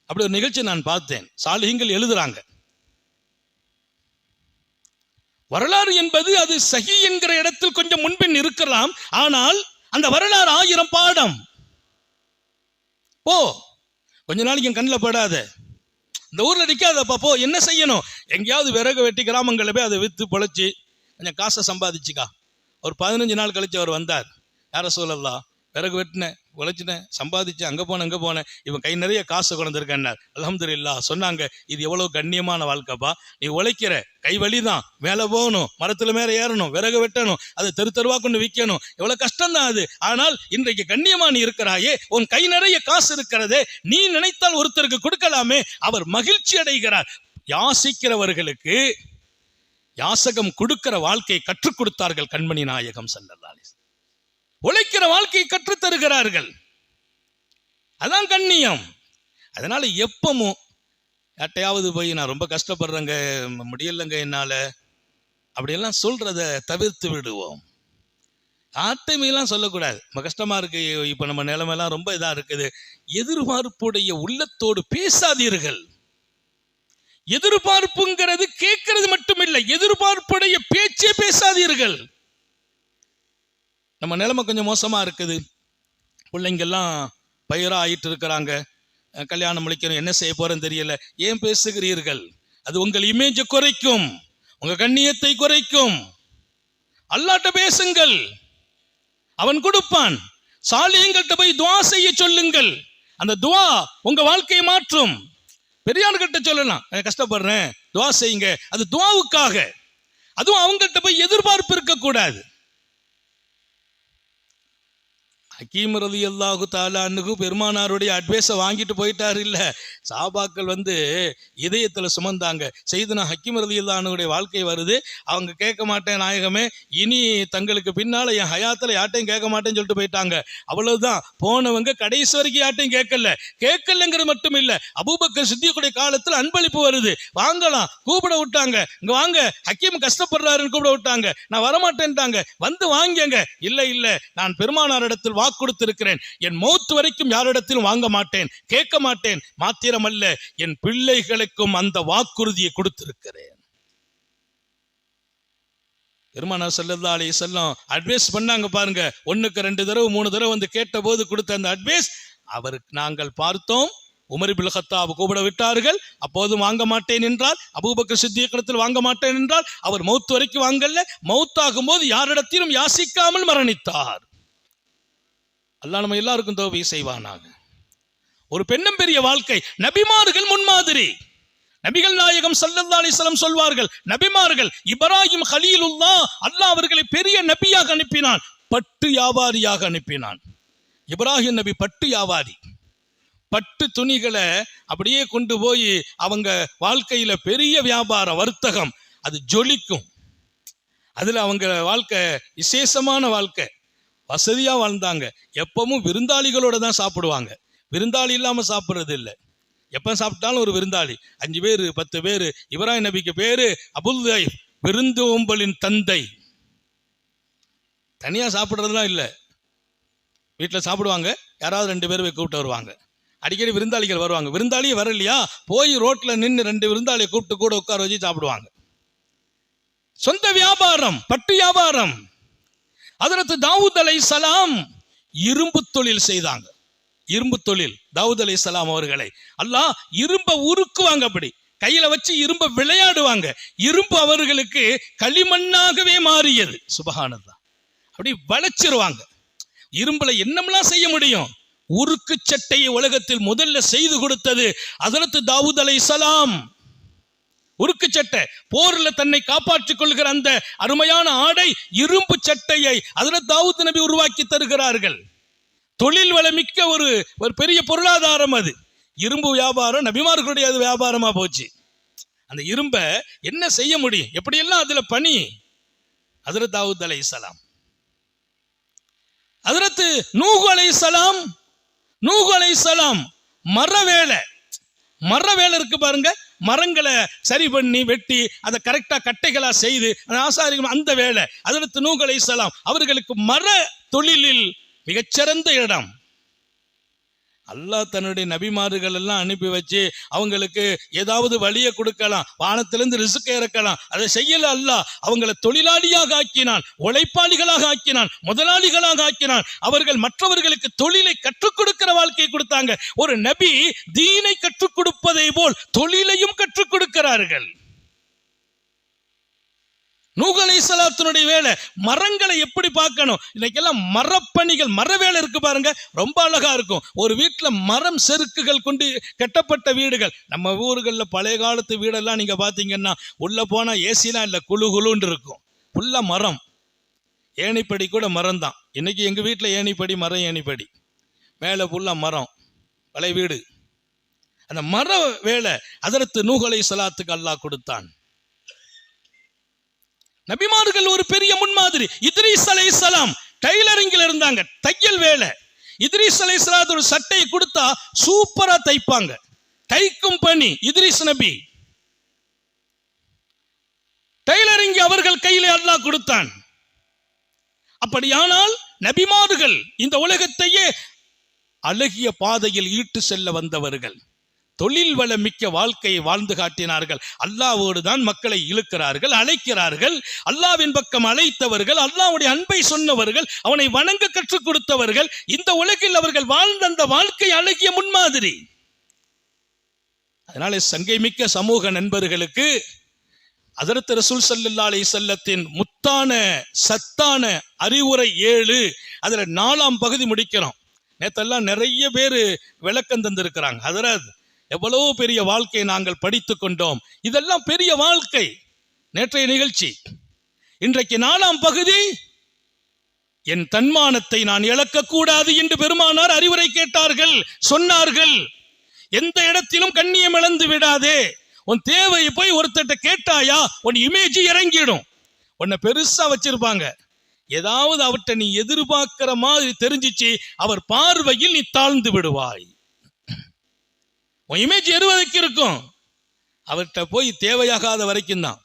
அப்படி ஒரு நிகழ்ச்சி நான் பார்த்தேன். சாலிஹீன்கள் எழுதுறாங்க. வரலாறு என்பது அது சஹி என்கிற இடத்தில் கொஞ்சம் முன்பின் இருக்கலாம். ஆனால் அந்த வரலாறு 1000 பாடம். போ, கொஞ்ச நாளைக்கு என் கண்ணில் படாத, இந்த ஊர்ல நிக்காதப்பா, போ. என்ன செய்யணும்? எங்கேயாவது விறகு வெட்டி கிராமங்களில் போய் அதை வித்து பொழைச்சி கொஞ்சம் காசை சம்பாதிச்சுக்கா. ஒரு 15 நாள் கழிச்சு அவர் வந்தார். யார சொல்லலாம், விறகு வெட்டினேன், உழைச்சிட்டேன், சம்பாதிச்சேன், அங்க போனேன், இவன் கை நிறைய காசு கொண்டிருக்கேன்னார். அல்ஹம்துலில்லாஹ். சொன்னாங்க, இது எவ்வளவு கண்ணியமான வாழ்க்கைப்பா. நீ உழைக்கிற, கை வலிதான், மேலே போகணும், மரத்துல மேலே ஏறணும், விறகு வெட்டணும், அதை தெருவா கொண்டு விற்கணும், எவ்வளவு கஷ்டம் தான் அது. ஆனால் இன்றைக்கு கண்ணியமா நீ இருக்கிறாயே, உன் கை நிறைய காசு இருக்கிறதே, நீ நினைத்தால் ஒருத்தருக்கு கொடுக்கலாமே. அவர் மகிழ்ச்சி அடைகிறார். யாசிக்கிறவர்களுக்கு யாசகம் கொடுக்கிற வாழ்க்கையை கற்றுக் கொடுத்தார்கள் கண்மணி நாயகம் ஸல்லல்லாஹு அலைஹி வஸல்லம். உழைக்கிற வாழ்க்கையை கற்றுத் தருகிறார்கள். அதான் கண்ணியம். அதனால எப்பவும் யார்ட்டையாவது போய் நான் ரொம்ப கஷ்டப்படுறேங்க, முடியலைங்க என்னால, அப்படியெல்லாம் சொல்றத தவிர்த்து விடுவோம். யார்ட்டையுமெல்லாம் சொல்லக்கூடாது. ரொம்ப கஷ்டமா இருக்கு, இப்ப நம்ம நிலைமையெல்லாம் ரொம்ப இதா இருக்குது. எதிர்பார்ப்புடைய உள்ளத்தோடு பேசாதீர்கள். எதிர்பார்ப்புங்கிறது கேட்கறது மட்டுமில்லை, எதிர்பார்ப்புடைய பேச்சே பேசாதீர்கள். நம்ம நிலைமை கொஞ்சம் மோசமா இருக்குது. பிள்ளைங்கெல்லாம் பயிரா ஆயிட்டு இருக்கிறாங்க, கல்யாணம் முடிக்கணும், என்ன செய்ய போறேன்னு தெரியல. ஏன் பேசுகிறீர்கள்? அது உங்கள் இமேஜை குறைக்கும், உங்க கண்ணியத்தை குறைக்கும். அல்லாஹ்ட்ட பேசுங்கள், அவன் கொடுப்பான். சாலிஹீன்கள்ட்ட போய் துஆ செய்ய சொல்லுங்கள். அந்த துஆ உங்க வாழ்க்கையை மாற்றும். பெரியார்கிட்ட சொல்லலாம், கஷ்டப்படுறேன் துஆ செய்யுங்க, அது துஆவுக்காக. அதுவும் அவங்கள்ட்ட போய் எதிர்பார்ப்பு இருக்க கூடாது. ஹக்கீம் ரலியல்லாஹு தஆலா அன்ஹு பெருமானாருடைய அட்வைஸை வாங்கிட்டு போயிட்டார். இல்ல, சஹாபாக்கள் இதயத்துல சுமந்தாங்க. செய்தனா ஹக்கீம் ரலியல்லாஹு அன்ஹுடைய வாழ்க்கை வருது. அவங்க கேட்க மாட்டேன் நாயகமே, இனி தங்களுக்கு பின்னால என் ஹயாத்துல யார்ட்டையும் கேட்க மாட்டேன்னு சொல்லிட்டு போயிட்டாங்க. அவ்வளவுதான். போனவங்க கடைசி வரைக்கும் யார்ட்டையும் கேட்கலங்கிறது மட்டும் இல்ல, அபூபக்கர் சித்திக்குடைய காலத்துல அன்பளிப்பு வருது, வாங்கலாம், கூப்பிட விட்டாங்க. இங்க வாங்க, ஹக்கீம் கஷ்டப்படுறாருன்னு கூப்பிட விட்டாங்க. நான் வரமாட்டேன்ட்டாங்க. வந்து வாங்கிங்க. இல்ல, நான் பெருமானார் இடத்தில் கொடுத்திருக்கிறேன், என் மௌத் வரைக்கும் யாரிடத்திலும் வாங்க மாட்டேன், கேட்க மாட்டேன். மாத்திரமல்ல, என் பிள்ளைகளுக்கும் அந்த வாக்குறுதியை கொடுத்திருக்கிறேன். பெருமானார் ஸல்லல்லாஹு அலைஹி வஸல்லம் அட்வைஸ் பண்ணாங்க பாருங்க. 1க்கு 2 தடவை 3 தடவை கேட்ட போது கொடுத்த அந்த அட்வைஸ் அவருக்கு நாங்கள் பார்த்தோம். உமர் இப்னு கத்தாப் கூப்பிட விட்டார்கள், அப்போதும் வாங்க மாட்டேன் என்றால். அபூபக்கர் சித்திக்கிடத்தில் வாங்க மாட்டேன் என்றால். அவர் மௌத் வரைக்கும் வாங்கல. மௌத்தாகும் போது யாரிடத்திலும் யாசிக்காமல் மரணித்தார். அல்லாஹ் நம்ம எல்லாருக்கும் தௌபீக் செய்வானாக. ஒரு பெண்ணும் பெரிய வாழ்க்கை. நபிமார்கள் முன்மாதிரி. நபிகள் நாயகம் ஸல்லல்லாஹு அலைஹி வஸல்லம் சொல்வார்கள், நபிமார்கள் இப்ராஹிம் கலீலுல்லாஹ், அல்லாஹ் அவர்களை பெரிய நபியாக அனுப்பினான், பட்டு வியாபாரியாக அனுப்பினான். இப்ராஹிம் நபி பட்டு வியாபாரி. பட்டு துணிகளை அப்படியே கொண்டு போய் அவங்க வாழ்க்கையில பெரிய வியாபார வர்த்தகம், அது ஜொலிக்கும். அதுல அவங்க வாழ்க்கை விசேஷமான வாழ்க்கை. வசதியா வாழ்ந்தாங்க. எப்பவும் விருந்தாளிகளோட தான் சாப்பிடுவாங்க. விருந்தாளி இல்லாம சாப்பிடுறது இல்லை. எப்ப சாப்பிட்டாலும் ஒரு விருந்தாளி, 5 பேரு 10 பேரு. இப்ராஹிம் நபிக்கு பேரு அபுல் தைஃப், விருந்து ஓம்பலின் தந்தை. தனியா சாப்பிடுறதுலாம் இல்லை, வீட்டில் சாப்பிடுவாங்க. யாராவது 2 பேர் கூப்பிட்டு வருவாங்க. அடிக்கடி விருந்தாளிகள் வருவாங்க. விருந்தாளியே வரலையா, போய் ரோட்ல நின்று 2 விருந்தாளியை கூப்பிட்டு கூட உட்கார வச்சு சாப்பிடுவாங்க. சொந்த வியாபாரம், பட்டு வியாபாரம். ஹஜ்ரத் தாவூத் அலைஹிஸ்ஸலாம் இரும்பு தொழில் செய்தாங்க. இரும்பு தொழில். தாவூத் அலைஹிஸ்ஸலாம் அவர்களை அல்லாஹ் இரும்ப உருக்குவாங்க, அப்படி கையில வச்சு இரும்ப விளையாடுவாங்க. இரும்பு அவர்களுக்கு களிமண்ணாகவே மாறியது. சுபஹானல்லாஹ். அப்படி வளைச்சிருவாங்க. இரும்புல என்னமெல்லாம் செய்ய முடியும். உருக்கு சட்டையை உலகத்தில் முதல்ல செய்து கொடுத்தது ஹஜ்ரத் தாவூத் அலைஹிஸ்ஸலாம். உருக்கு சட்டை, போர்ல தன்னை காப்பாற்றிக் கொள்கிற அந்த அருமையான ஆடை இரும்பு சட்டையை ஹஜ்ரத் தாவூத் நபி உருவாக்கி தருகிறார்கள். தொழில் வளமிக்க ஒரு பெரிய பொருளாதாரம். அது இரும்பு வியாபாரம் நபிமார்களுடைய அது வியாபாரமா போச்சு. அந்த இரும்பை என்ன செய்ய முடியும், எப்படியெல்லாம் அதுல பணி. ஹஜ்ரத் தாவூத் அலைஹிஸ்ஸலாம். ஹஜ்ரத் நூஹ் அலைஹிஸ்ஸலாம் மர வேலை இருக்கு பாருங்க, மரங்களை சரி பண்ணி வெட்டி அதை கரெக்டா கட்டைகளா செய்து ஆசாரிகள் அந்த வேலை. ஹஜ்ரத் நூஹ் அலைஹிஸ்ஸலாம் அவர்களுக்கு மர தொழிலில் மிகச்சிறந்த இடம். அல்லாஹ் தன்னுடைய நபிமார்கள் எல்லாம் அனுப்பி வச்சு அவங்களுக்கு ஏதாவது வழியை கொடுக்கலாம், வானத்திலிருந்து ரிஸ்க் இறக்கலாம். அதை செய்யல அல்லாஹ். அவங்களை தொழிலாளியாக ஆக்கினான், உழைப்பாளிகளாக ஆக்கினான், முதலாளிகளாக ஆக்கினான். அவர்கள் மற்றவர்களுக்கு தொழிலை கற்றுக் கொடுக்கிற வாழ்க்கையை கொடுத்தாங்க. ஒரு நபி தீனை கற்றுக் கொடுப்பதை போல் தொழிலையும் கற்றுக் கொடுக்கிறார்கள். நூஹ் அலைஹிஸ்ஸலாத்தினுடைய வேலை மரங்களை எப்படி பார்க்கணும். இன்னைக்கெல்லாம் மரப்பணிகள், மர வேலை இருக்கு பாருங்க, ரொம்ப அழகா இருக்கும். ஒரு வீட்டுல மரம் செருக்குகள் கொண்டு கட்டப்பட்ட வீடுகள். நம்ம ஊர்களில் பழைய காலத்து வீடெல்லாம் நீங்க பாத்தீங்கன்னா உள்ள போனா ஏசிலாம் இல்ல, குழு குழுன்னு இருக்கும், ஃபுல்லா மரம். ஏணிப்படி கூட மரம் தான். இன்னைக்கு எங்க வீட்டுல ஏணிப்படி, மரம் ஏணிப்படி, மேல ஃபுல்லா மரம், பழைய வீடு. அந்த மர வேலை ஹஜ்ரத் நூஹ் அலைஹிஸ்ஸலாத்துக்கு அல்லாஹ் கொடுத்தான். நபிமார்கள் ஒரு பெரிய முன்மாதிரி. இத்ரீஸ் அலைஹிஸ்ஸலாம் டைலரிங்ல இருந்தாங்க, தையல் வேலை. இத்ரீஸ் அலைஹிஸ்ஸலாம் ஒரு சட்டையை கொடுத்தா சூப்பரா தைப்பாங்க, தைக்கும் பணி இத்ரீஸ் நபி. டைலரிங் அவர்கள் கையிலே அல்லாஹ் கொடுத்தான். அப்படியானால் நபிமார்கள் இந்த உலகத்தையே அழகிய பாதையில் ஈட்டு செல்ல வந்தவர்கள். தொழில் வளமிக்க வாழ்க்கையை வாழ்ந்து காட்டினார்கள். அல்லாஹ்வோடு தான் மக்களை இழுக்கிறார்கள், அழைக்கிறார்கள். அல்லாஹ்வின் பக்கம் அழைத்தவர்கள், அல்லாஹ்வுடைய அன்பை சொன்னவர்கள், அவனை வணங்க கற்றுக் கொடுத்தவர்கள். இந்த உலகில் அவர்கள் வாழ்ந்த அந்த வாழ்க்கை அழகிய முன்மாதிரி. அதனால சங்கை மிக்க சமூக நண்பர்களுக்கு ஹஜ்ரத் ரசூல் ஸல்லல்லாஹு அலைஹி வஸல்லத்தின் முத்தான சத்தான அறிவுரை 7, அதுல 4ஆம் பகுதி முடிக்கிறோம். நேத்தெல்லாம் நிறைய பேர் விளக்கம் தந்திருக்கிறாங்க. ஹஜ்ரத் எவ்வளவு பெரிய வாழ்க்கையை நாங்கள் படித்துக் கொண்டோம், இதெல்லாம் பெரிய வாழ்க்கை. நேற்றைய நிகழ்ச்சி. இன்றைக்கு 4ஆம் பகுதி, என் தன்மானத்தை நான் இழக்கக்கூடாது என்று பெருமானார் அறிவுரை கேட்டார்கள், சொன்னார்கள். எந்த இடத்திலும் கண்ணியம் இழந்து விடாதே. உன் தேவையை போய் ஒருத்தட்ட கேட்டாயா, உன் இமேஜ் இறங்கிடும். உன்னை பெருசா வச்சிருப்பாங்க, ஏதாவது அவர்கிட்ட நீ எதிர்பார்க்கிற மாதிரி தெரிஞ்சிச்சு, அவர் பார்வையில் நீ தாழ்ந்து விடுவாய். உன் இமேஜ் எருவதற்கு இருக்கும், அவர்கிட்ட போய் தேவையாகாத வரைக்கும் தான்.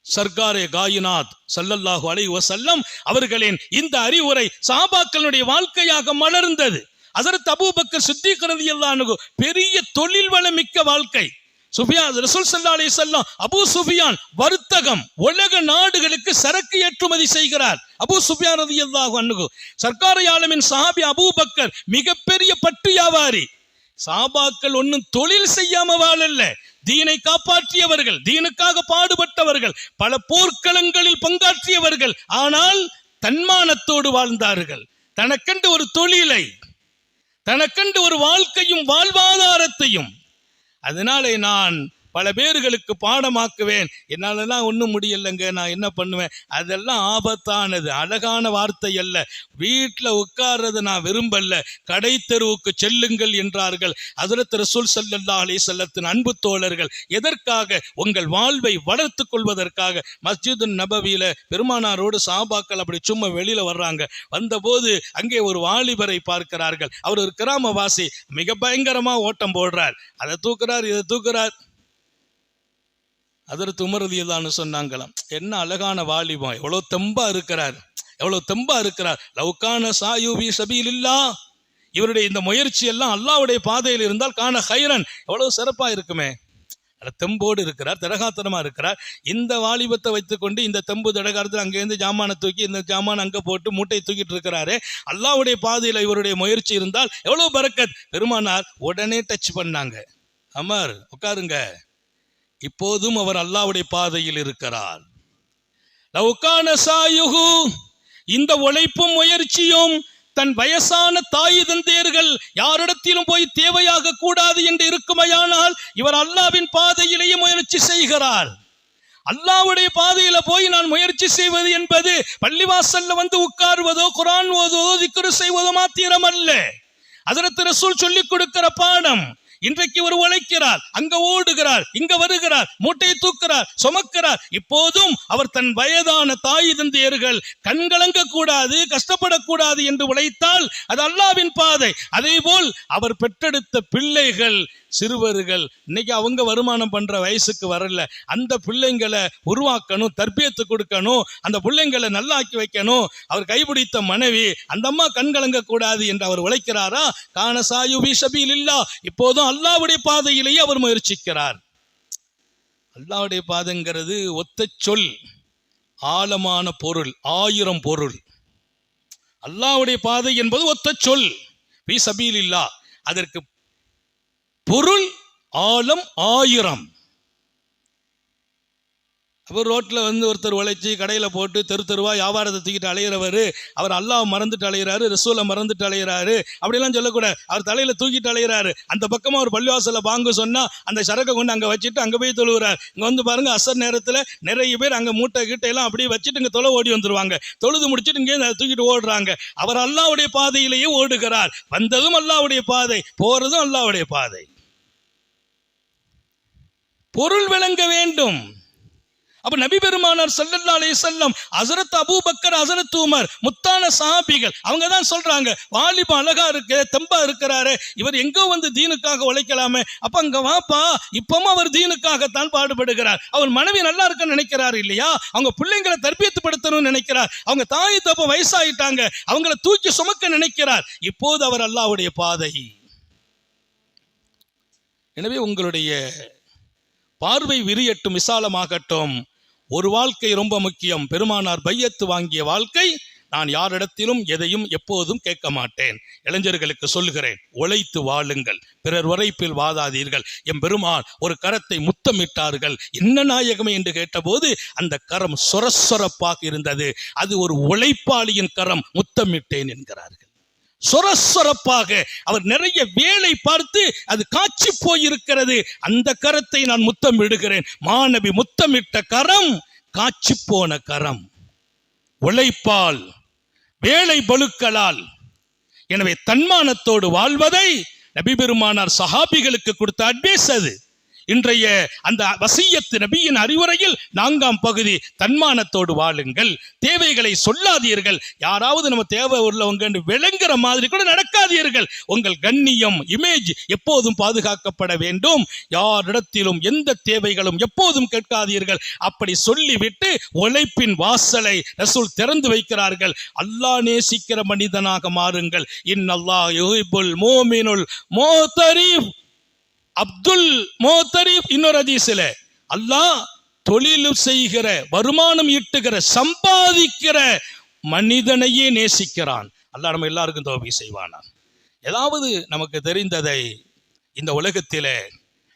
சர்காரே காயினாத் ஸல்லல்லாஹு அலைஹி வஸல்லம் அவர்களின் இந்த அறிவுரை சஹாபாக்களுடைய வாழ்க்கையாக மலர்ந்தது. ஹஜ்ரத் அபூபக்கர் சித்திக் ரலியல்லாஹு அன்ஹு பெரிய தொழில் வளமிக்க வாழ்க்கை. சுஃபியான் ரசூல் ஸல்லல்லாஹு அலைஹி வஸல்லம் அபூ சுஃபியான் வர்த்தகம், உலக நாடுகளுக்கு சரக்கு ஏற்றுமதி செய்கிறார். அபூ சுஃபியான் ரலியல்லாஹு அன்ஹு சர்க்கார் ஆலமின் சஹாபி அபூபக்கர் மிகப்பெரிய பட்டு வியாபாரி. சஹாபாக்கள் ஒன்னும் தொழில் செய்யாம வாழல்ல, தீனை காப்பாற்றியவர்கள், தீனுக்காக பாடுபட்டவர்கள், பல போர்க்களங்களில் பங்காற்றியவர்கள். ஆனால் தன்மானத்தோடு வாழ்ந்தார்கள். தனக்கென்று ஒரு தொழிலை, தனக்கென்று ஒரு வாழ்க்கையும் வாழ்வாதாரத்தையும். அதனாலே நான் பல பேர்களுக்கு பாடமாக்குவேன். என்னாலலாம் ஒன்றும் முடியலைங்க, நான் என்ன பண்ணுவேன், அதெல்லாம் ஆபத்தானது. அழகான வார்த்தை அல்ல. வீட்டில் உட்கார்றது நான் விரும்பல, கடை தெருவுக்கு செல்லுங்கள் என்றார்கள் ஹஜ்ரத் ரசூல் ஸல்லல்லாஹு அலைஹி வஸல்லத்தின் அன்பு தோழர்கள். எதற்காக? உங்கள் வாழ்வை வளர்த்து கொள்வதற்காக. மஸ்ஜிது நபவியில பெருமானாரோடு சஹாபாக்கள் அப்படி சும்மா வெளியில வர்றாங்க. வந்தபோது அங்கே ஒரு வாலிபரை பார்க்கிறார்கள். அவர் ஒரு கிராமவாசி, மிக பயங்கரமா ஓட்டம் போடுறார். அதை தூக்குறார், இதை தூக்குறார். ஹஜ்ரத் உமர் ரலியல்லாஹு அன்ஹு சொன்னாங்களாம், என்ன அழகான வாலிபம், எவ்வளவு தெம்பா இருக்கிறார், எவ்வளவு தெம்பா இருக்கிறார். லவ்கான சாயு ஃபீ ஸபீலில்லாஹ், இவருடைய இந்த முயற்சி எல்லாம் அல்லாஹ்வுடைய பாதையில் இருந்தால் கான ஹைரன், எவ்வளவு சிறப்பா இருக்குமே. தெம்போடு இருக்கிறார், திடகாத்திரமா இருக்கிறார். இந்த வாலிபத்தை வைத்துக்கொண்டு இந்த தெம்பு திடகாரத்தில் அங்கேருந்து ஜாமான தூக்கி இந்த ஜாமான் அங்க போட்டு மூட்டை தூக்கிட்டு இருக்கிறாரு. அல்லாஹ்வுடைய பாதையில இவருடைய முயற்சி இருந்தால் எவ்வளவு பரக்கத். பெருமானார் உடனே டச் பண்ணாங்க, அமர் உட்காருங்க, இப்போதும் அவர் அல்லாஹ்வுடைய பாதையில் இருக்கிறார். லவ்கான சாயுஹு, இந்த உழைப்பும் முயற்சியும் தன் வயசான தாய் தந்தையர்கள் யாரிடத்திலும் போய் தேவையாக கூடாது என்று இருக்குமையானால் இவர் அல்லாஹ்வின் பாதையிலேயே முயற்சி செய்கிறார். அல்லாஹ்வுடைய பாதையில போய் நான் முயற்சி செய்வது என்பது பள்ளிவாசல்ல வந்து உட்கார்வதோ குர்ஆன் ஓதுவதோ திக்ர் செய்வதோ மாத்திரம் அல்ல. ஹஜ்ரத் ரசூல் சொல்லிக் கொடுக்கிற பாடம். இன்றைக்கு ஒரு உழைக்கிறார், அங்க ஓடுகிறார், இங்க வருகிறார், மூட்டையை தூக்குறார், சுமக்கிறார். இப்போதும் அவர் தன் வயதான தாய் தந்தையர்கள் கண்கலங்க கூடாது, கஷ்டப்படக்கூடாது என்று உழைத்தால் அது அல்லாஹ்வின் பாதை. அதே போல் அவர் பெற்றெடுத்த பிள்ளைகள், சிறுவர்கள், இன்னைக்கு அவங்க வருமானம் பண்ற வயசுக்கு வரல, அந்த பிள்ளைங்களை உருவாக்கணும், தர்பியத்து கொடுக்கணும், அந்த பிள்ளைங்களை நல்லாக்கி வைக்கணும். அவர் கைபிடித்த மனைவி, அந்த அம்மா கண்கலங்க கூடாது என்று அவர் உழைக்கிறாரா? கான சாயு ஃபீ ஸபீலில்லாஹ். இப்போதும் அல்லாஹ்வுடைய பாதையிலேயே அவர் முயற்சிக்கிறார். அல்லாஹ்வுடைய பாதைங்கிறது ஒத்த சொல், ஆழமான பொருள், 1000 பொருள். அல்லாஹ்வுடைய பாதை என்பது ஒத்த சொல், ஃபீ ஸபீலில்லாஹ். அதற்கு பொருள் ஆழம் 1000. அவர் ரோட்ல வந்து ஒருத்தர் உழைச்சி கடையில போட்டு தெரு தெருவா வியாபாரத்தை தூக்கிட்டு அலையிறவர், அவர் அல்லாஹ் மறந்துட்டு அலையிறாரு, ரசூலை மறந்துட்டு அலையிறாரு, அப்படிலாம் சொல்லக்கூடாது. அவர் தலையில தூக்கிட்டு அலையிறாரு. அந்த பக்கமா ஒரு பள்ளிவாசல பாங்கு சொன்னா அந்த சரக்கை கொண்டு அங்க வச்சுட்டு அங்க போய் தொழுகிறார். இங்க வந்து பாருங்க, அசர் நேரத்துல நிறைய பேர் அங்க மூட்டை கிட்ட எல்லாம் அப்படியே வச்சுட்டு இங்க தொலை ஓடி வந்துருவாங்க. தொழுது முடிச்சுட்டு இங்கே தூக்கிட்டு ஓடுறாங்க. அவர் அல்லாஹ்வுடைய பாதையிலேயே ஓடுகிறார். வந்ததும் அல்லாஹ்வுடைய பாதை, போறதும் அல்லாஹ்வுடைய பாதை. பொருள் விளங்க வேண்டும். அப்ப நபி பெருமானார் ஸல்லல்லாஹு அலைஹி வஸல்லம், ஹஜ்ரத் அபூபக்கர், ஹஜ்ரத் உமர், முத்தான சஹாபிகள், அவங்க தான் சொல்றாங்க, வாலிப அழகா இருக்கு, தெம்பா இருக்கிறாரு, இவர் எங்கோ வந்து தீனுக்காக உழைக்கலாமே. அப்ப அங்க வாப்பா, இப்பவும் அவர் தீனுக்காகத்தான் பாடுபடுகிறார். அவர் மனைவி நல்லா இருக்குன்னு நினைக்கிறாரு இல்லையா? அவங்க பிள்ளைங்களை தர்பியத்துப்படுத்தணும்னு நினைக்கிறார். அவங்க தாய் தப்ப வயசாயிட்டாங்க, அவங்களை தூக்கி சுமக்க நினைக்கிறார். இப்போது அவர் அல்லாஹ்வுடைய பாதை. எனவே உங்களுடைய பார்வை விரியட்டும், விசாலமாகட்டும். ஒரு வாழ்க்கை ரொம்ப முக்கியம். பெருமானார் பையத்து வாங்கிய வாழ்க்கை. நான் யாரிடத்திலும் எதையும் எப்போதும் கேட்க மாட்டேன். இளைஞர்களுக்கு சொல்லுகிறேன், உழைத்து வாழுங்கள், பிறர் உரைப்பில் வாதாதீர்கள். என் பெருமான் ஒரு கரத்தை முத்தமிட்டார்கள். என்ன நாயகமே என்று கேட்டபோது அந்த கரம் சொரசொரப்பாக இருந்தது. அது ஒரு உழைப்பாளியின் கரம், முத்தமிட்டேன் என்கிறார்கள். சொரசொரப்பாக அவர் நிறைய வேலை பார்த்து அது காட்சி போயிருக்கிறது. அந்த கரத்தை நான் முத்தம் விடுகிறேன். மாணவி முத்தமிட்ட கரம் காட்சி போன கரம், உழைப்பால், வேலை பளுக்களால். எனவே தன்மானத்தோடு வாழ்வதை நபி பெருமானார் சஹாபிகளுக்கு கொடுத்த அட்வைஸ் அது. இன்றைய அந்த வசியத்து நபியின் அறிவுரையில் 4ஆம் பகுதி, தன்மானத்தோடு வாழுங்கள், தேவைகளை சொல்லாதீர்கள். யாராவது நம்ம தேவை உள்ளவங்க விளங்குற மாதிரி கூட நடக்காதீர்கள். உங்கள் கண்ணியம், இமேஜ் எப்போதும் பாதுகாக்கப்பட வேண்டும். யாரிடத்திலும் எந்த தேவைகளும் எப்போதும் கேட்காதீர்கள். அப்படி சொல்லிவிட்டு உழைப்பின் வாசலை ரசூல் திறந்து வைக்கிறார்கள். அல்லாஹ் நேசிக்கிற மனிதனாக மாறுங்கள். இன்னல்லாஹ் யுஹிப்புல் முஃமினுல் முஹ்தரீஃப். அப்துல் மோத்தரீப் இன்னொரு ஹதீஸ்ல, அல்லாஹ் தொழில் செய்கிற, வருமானம் ஈட்டுகிற, சம்பாதிக்கிற மனிதனையே நேசிக்கிறான். அல்லாஹ் நம்ம எல்லாருக்கும் தௌஃபீக் செய்வானா. ஏதாவது நமக்கு தெரிந்ததை இந்த உலகத்திலே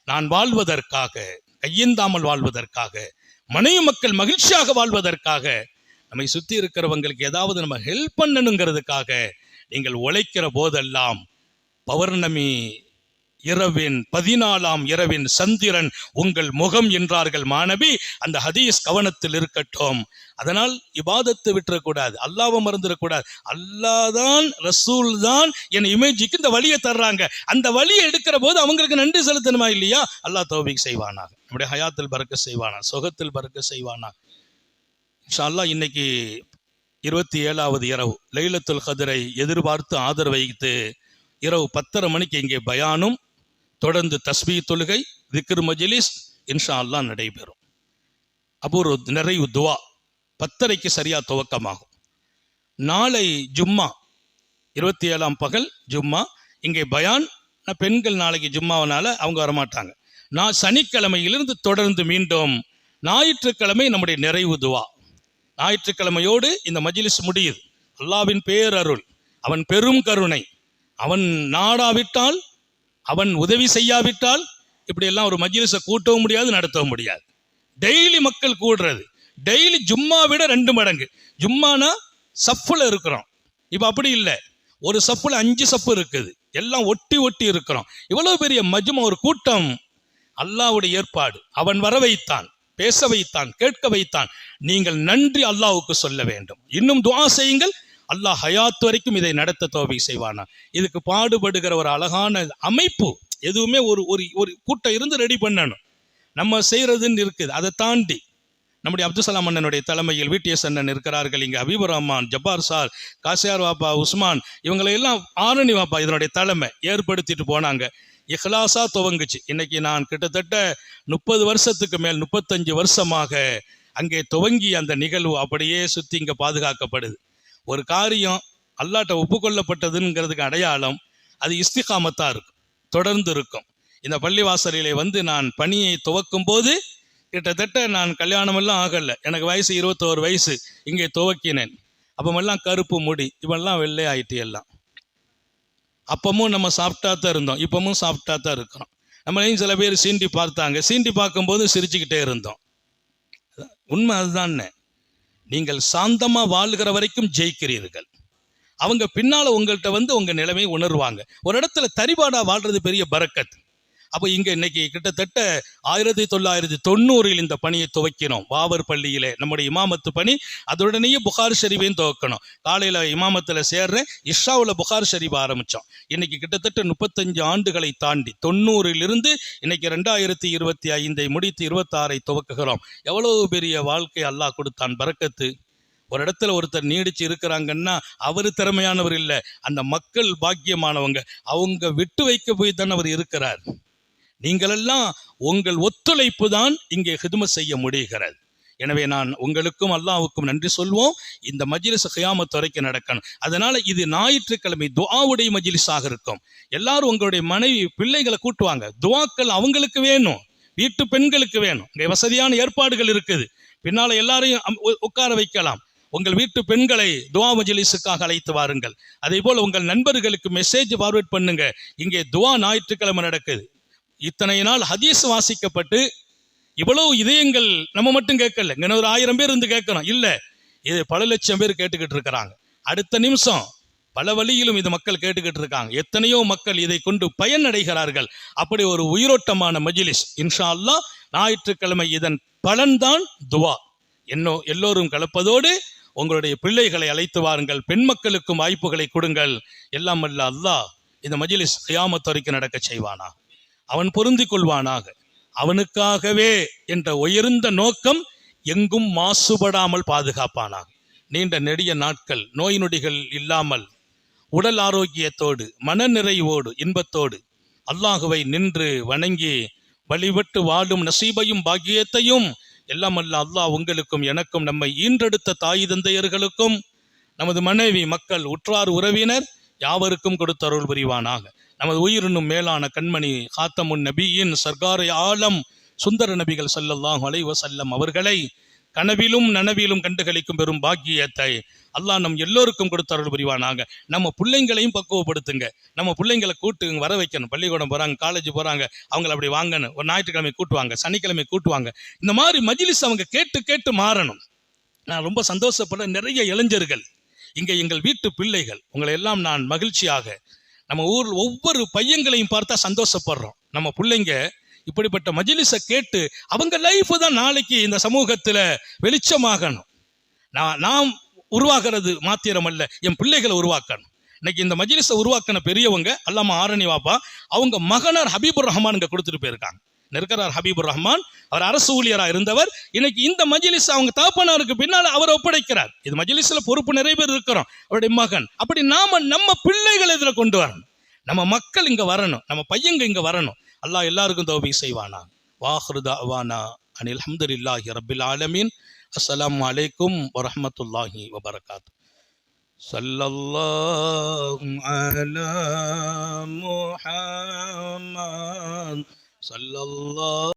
நான் வாழ்வதற்காக, கையேந்தாமல் வாழ்வதற்காக, மனைவி மக்கள் மகிழ்ச்சியாக வாழ்வதற்காக, நம்மை சுத்தி இருக்கிறவங்களுக்கு ஏதாவது நம்ம ஹெல்ப் பண்ணணுங்கிறதுக்காக நீங்கள் உழைக்கிற போதெல்லாம் பௌர்ணமி இரவின் 14ஆம் இரவின் சந்திரன் உங்கள் முகம் என்றார்கள் மாணவி. அந்த ஹதீஸ் கவனத்தில் இருக்கட்டும். அதனால் இபாதத்தை விட்டுறக்கூடாது, அல்லாஹ்வை மறந்துடக்கூடாது. அல்லாஹ் தான், ரசூல் தான் என் இமேஜுக்கு இந்த வழியை தர்றாங்க. அந்த வழியை எடுக்கிற போது அவங்களுக்கு நன்றி செலுத்தணுமா இல்லையா? அல்லாஹ் தௌஃபீக் செய்வானாக, நம்முடைய ஹயாத்தில் பரக்கத் செய்வானா, சுகத்தில் பரக்கத் செய்வானா. இன்ஷா அல்லாஹ் இன்னைக்கு 27வது இரவு லைலத்துல் கத்ரை எதிர்பார்த்து ஆதரவு வைத்து இரவு 10:30 மணிக்கு இங்கே பயானும், தொடர்ந்து தஸ்பீஹ் தொழுகை, திக்ர் மஜ்லிஸ் இன்ஷா அல்லாஹ் நடைபெறும். அபூர்வ நிறைவு துவா 10:30க்கு சரியா துவக்கமாகும். நாளை ஜும்மா 27ஆம் பகல் ஜும்மா, இங்கே பயான். பெண்கள் நாளைக்கு ஜும்மாவனால அவங்க வரமாட்டாங்க. நான் சனிக்கிழமையிலிருந்து தொடர்ந்து மீண்டும் ஞாயிற்றுக்கிழமை நம்முடைய நிறைவு துவா. ஞாயிற்றுக்கிழமையோடு இந்த மஜ்லிஸ் முடியுது. அல்லாஹ்வின் பேரருள், அவன் பெரும் கருணை, அவன் நாடாவிட்டால், அவன் உதவி செய்யாவிட்டால் இப்படியெல்லாம் ஒரு மஜ்லிஸை கூட்டவும் முடியாது, நடத்தவும் முடியாது. டெய்லி மக்கள் கூடுறது, டெய்லி ஜும்மா விட 2 மடங்கு. ஜும்மானா சஃப்ல இருக்கிறோம், இப்போ அப்படி இல்லை. ஒரு சப்புல 5 சப்பு இருக்குது, எல்லாம் ஒட்டி ஒட்டி இருக்கிறோம். இவ்வளவு பெரிய மஜ்மா, ஒரு கூட்டம். அல்லாஹ்வுடைய ஏற்பாடு. அவன் வர வைத்தான், பேச வைத்தான், கேட்க வைத்தான். நீங்கள் நன்றி அல்லாஹ்வுக்கு சொல்ல வேண்டும். இன்னும் துஆ செய்யுங்கள், அல்லாஹ் ஹயாத் வரைக்கும் இதை நடத்த தௌஃபீக் செய்வானா. இதுக்கு பாடுபடுகிற ஒரு அழகான அமைப்பு. எதுவுமே ஒரு ஒரு கூட்டம் இருந்து ரெடி பண்ணணும். நம்ம செய்யறதுன்னு இருக்குது. அதை தாண்டி நம்முடைய அப்துல்சலாம் அண்ணனுடைய தலைமையில் விடிஎஸ் அண்ணன் இருக்கிறார்கள், இங்கே ஹபீபுர் ரஹ்மான், ஜப்பார் சார், காசியார் வாப்பா, உஸ்மான், இவங்களை எல்லாம் ஆரணி வாப்பா இதனுடைய தலைமை ஏற்படுத்திட்டு போனாங்க. இஹ்லாஸா துவங்குச்சு. இன்னைக்கு நான் கிட்டத்தட்ட 30 வருஷத்துக்கு மேல், 35 வருஷமாக அங்கே துவங்கி அந்த நிகழ்வு அப்படியே சுற்றி இங்கே பாதுகாக்கப்படுது. ஒரு காரியம் அல்லாஹ்ட்ட ஒப்புக்கொள்ளப்பட்டதுங்கிறதுக்கு அடையாளம் அது இஸ்திகாமத்தா இருக்கும், தொடர்ந்து இருக்கும். இந்த பள்ளிவாசலிலே வந்து நான் பணியை துவக்கும் போது கிட்டத்தட்ட நான் கல்யாணமெல்லாம் ஆகலை, எனக்கு வயசு 21 வயசு இங்கே துவக்கினேன். அப்பமெல்லாம் கருப்பு முடி, இவெல்லாம் வெள்ளை ஆயிட்டு எல்லாம். அப்பமும் நம்ம சாப்பிட்டா தான் இருந்தோம், இப்பவும் சாப்பிட்டா தான் இருக்கிறோம். நம்மளையும் சில பேர் சீண்டி பார்த்தாங்க, சீண்டி பார்க்கும்போது சிரிச்சுக்கிட்டே இருந்தோம். உண்மை அதுதான். நீங்கள் சாந்தமா வாழ்கிற வரைக்கும் ஜெயிக்கிறீர்கள். அவங்க பின்னால உங்கள்கிட்ட வந்து உங்க நிலைமை உணர்வாங்க. ஒரு இடத்துல தரிபாடா வாழ்றது பெரிய பரக்கத். அப்போ இங்க இன்னைக்கு கிட்டத்தட்ட 1990 இந்த பணியை துவக்கினோம். வாவர் பள்ளியிலே நம்முடைய இமாமத்து பணி. அதனுடனேயே புகார் ஷரீஃபையும் துவக்கணும். காலையில இமாமத்துல சேர்றேன், இஷாவுல புகார் ஷரீஃப் ஆரம்பிச்சோம். இன்னைக்கு கிட்டத்தட்ட 35 ஆண்டுகளை தாண்டி 90 இன்னைக்கு 2025 முடித்து 26 துவக்குகிறோம். எவ்வளவு பெரிய வாழ்க்கை அல்லாஹ் கொடுத்தான், பரக்கத்து. ஒரு இடத்துல ஒருத்தர் நீடிச்சு இருக்கிறாங்கன்னா அவர் திறமையானவர் இல்லை, அந்த மக்கள் பாக்கியமானவங்க. அவங்க விட்டு வைக்க போய் தான் அவர் இருக்கிறார். நீங்களெல்லாம் உங்கள் ஒத்துழைப்பு தான் இங்கே ஹிதுமத் செய்ய முடிகிறது. எனவே நான் உங்களுக்கும் அல்லாஹ்வுக்கும் நன்றி சொல்வோம். இந்த மஜ்லிஸ் கியாமத் வரைக்கும் நடக்கணும். அதனால இது ஞாயிற்றுக்கிழமை துஆவுடைய மஜ்லிஸாக இருக்கும். எல்லாரும் உங்களுடைய மனைவி பிள்ளைகளை கூட்டுவாங்க. துஆக்கள் அவங்களுக்கு வேணும், வீட்டு பெண்களுக்கு வேணும். இங்கே வசதியான ஏற்பாடுகள் இருக்குது, பின்னால எல்லாரையும் உட்கார வைக்கலாம். உங்கள் வீட்டு பெண்களை துஆ மஜ்லிஸுக்காக அழைத்து வாருங்கள். அதே போல் உங்கள் நண்பர்களுக்கு மெசேஜ் ஃபார்வர்ட் பண்ணுங்க. இங்கே துஆ ஞாயிற்றுக்கிழமை நடக்குது. இத்தனை நாள் ஹதீஸ் வாசிக்கப்பட்டு இவ்வளவு இதயங்கள் நம்ம மட்டும் கேட்கல, இங்க ஒரு 1000 பேர் இருந்து கேட்கணும் இல்ல, இது பல லட்சம் பேர் கேட்டுக்கிட்டு இருக்கிறாங்க. அடுத்த நிமிஷம் பல வழியிலும் இது மக்கள் கேட்டுக்கிட்டு இருக்காங்க. எத்தனையோ மக்கள் இதை கொண்டு பயனடைகிறார்கள். அப்படி ஒரு உயிரோட்டமான மஜ்லிஸ். இன்ஷா அல்லாஹ் ஞாயிற்றுக்கிழமை இதன் பலன்தான் துஆ. எல்லோரும் கலப்பதோடு உங்களுடைய பிள்ளைகளை அழைத்து வாருங்கள், பெண் மக்களுக்கும் வாய்ப்புகளை கொடுங்கள். எல்லாம் அல்ல அல்லாஹ் இந்த மஜ்லிஸ் கியாமத் வரைக்கும் நடக்க செய்வானா, அவன் பொருந்தி கொள்வானாக. அவனுக்காகவே என்ற உயர்ந்த நோக்கம் எங்கும் மாசுபடாமல் பாதுகாப்பானாக. நீண்ட நெடிய நாட்கள் நோய் நொடிகள் இல்லாமல் உடல் ஆரோக்கியத்தோடு மன நிறைவோடு இன்பத்தோடு அல்லாஹுவை நின்று வணங்கி வழிபட்டு வாழும் நசீபையும் பாக்கியத்தையும் எல்லாம் அல்ல அல்லாஹ் உங்களுக்கும் எனக்கும் நம்மை ஈன்றெடுத்த தாய் தந்தையர்களுக்கும் நமது மனைவி மக்கள் உற்றார் உறவினர் யாவருக்கும் கொடுத்தருள் புரிவானாக. நமது உயிரினும் மேலான கண்மணி காத்தமுன் நபியின் சர்காரை ஆலம் சுந்தர நபிகள் ஸல்லல்லாஹு அலைஹி வஸல்லம் அவர்களை கனவிலும் நனவிலும் கண்டுகளிக்கும் பெரும் பாக்கியத்தை அல்லாஹ் நம் எல்லோருக்கும் கொடுத்தருள் புரிவானாக. நம்ம பிள்ளைங்களையும் பக்குவப்படுத்துங்க. நம்ம பிள்ளைங்களை கூட்டு வர வைக்கணும். பள்ளிக்கூடம் போறாங்க, காலேஜ் போறாங்க, அவங்களை அப்படி வாங்கணும். ஒரு ஞாயிற்றுக்கிழமை கூட்டுவாங்க, சனிக்கிழமை கூட்டுவாங்க. இந்த மாதிரி மஜ்லிஸ் அவங்க கேட்டு கேட்டு மாறணும். நான் ரொம்ப சந்தோஷப்படுற நிறைய இளைஞர்கள் இங்கே எங்கள் வீட்டு பிள்ளைகள், உங்களை எல்லாம் நான் மகிழ்ச்சியாக நம்ம ஊர் ஒவ்வொரு பையங்களையும் பார்த்தா சந்தோஷப்படுறோம். நம்ம பிள்ளைங்க இப்படிப்பட்ட மஜ்லிஸை கேட்டு அவங்க லைஃப் தான் நாளைக்கு இந்த சமூகத்தில் வெளிச்சமாகணும். நாம் உருவாகிறது மாத்திரம் அல்ல, என் பிள்ளைகளை உருவாக்கணும். இன்னைக்கு இந்த மஜ்லிஸை உருவாக்கின பெரியவங்க அல்லாமா ஆரணி வாப்பா, அவங்க மகனார் ஹபீபுர் ரஹ்மான் இங்க கொடுத்துட்டு போயிருக்காங்க. இருக்கிறார் ஹபீபுர் ரஹ்மான், அவர் அரசு ஊழியராக இருந்தவர். இன்னைக்கு இந்த மஜ்லிஸ் அவங்க தகப்பனாருக்கு பின்னால் அவர் ஒப்படைக்கிறார். இது மஜ்லிஸ்ல பொறுப்பு நிறைய பேர் இருக்கிறோம், அவருடைய மகன். அப்படி நாம நம்ம பிள்ளைகளை இதுல கொண்டு வரணும், நம்ம மக்கள் இங்க வரணும், நம்ம பையங்க இங்க வரணும். அல்லாஹ் எல்லாருக்கும் தௌஃபீக் செய்வானா. வாஹிரு தஅவானா அனில் ஹம்துலில்லாஹி ரப்பில் ஆலமீன். அஸ்ஸலாமு அலைக்கும் வரஹ்மத்துல்லாஹி வபரகாத்துஹு. ஸல்லல்லாஹு அலா முஹம்மத் ஸல்லல்லாஹு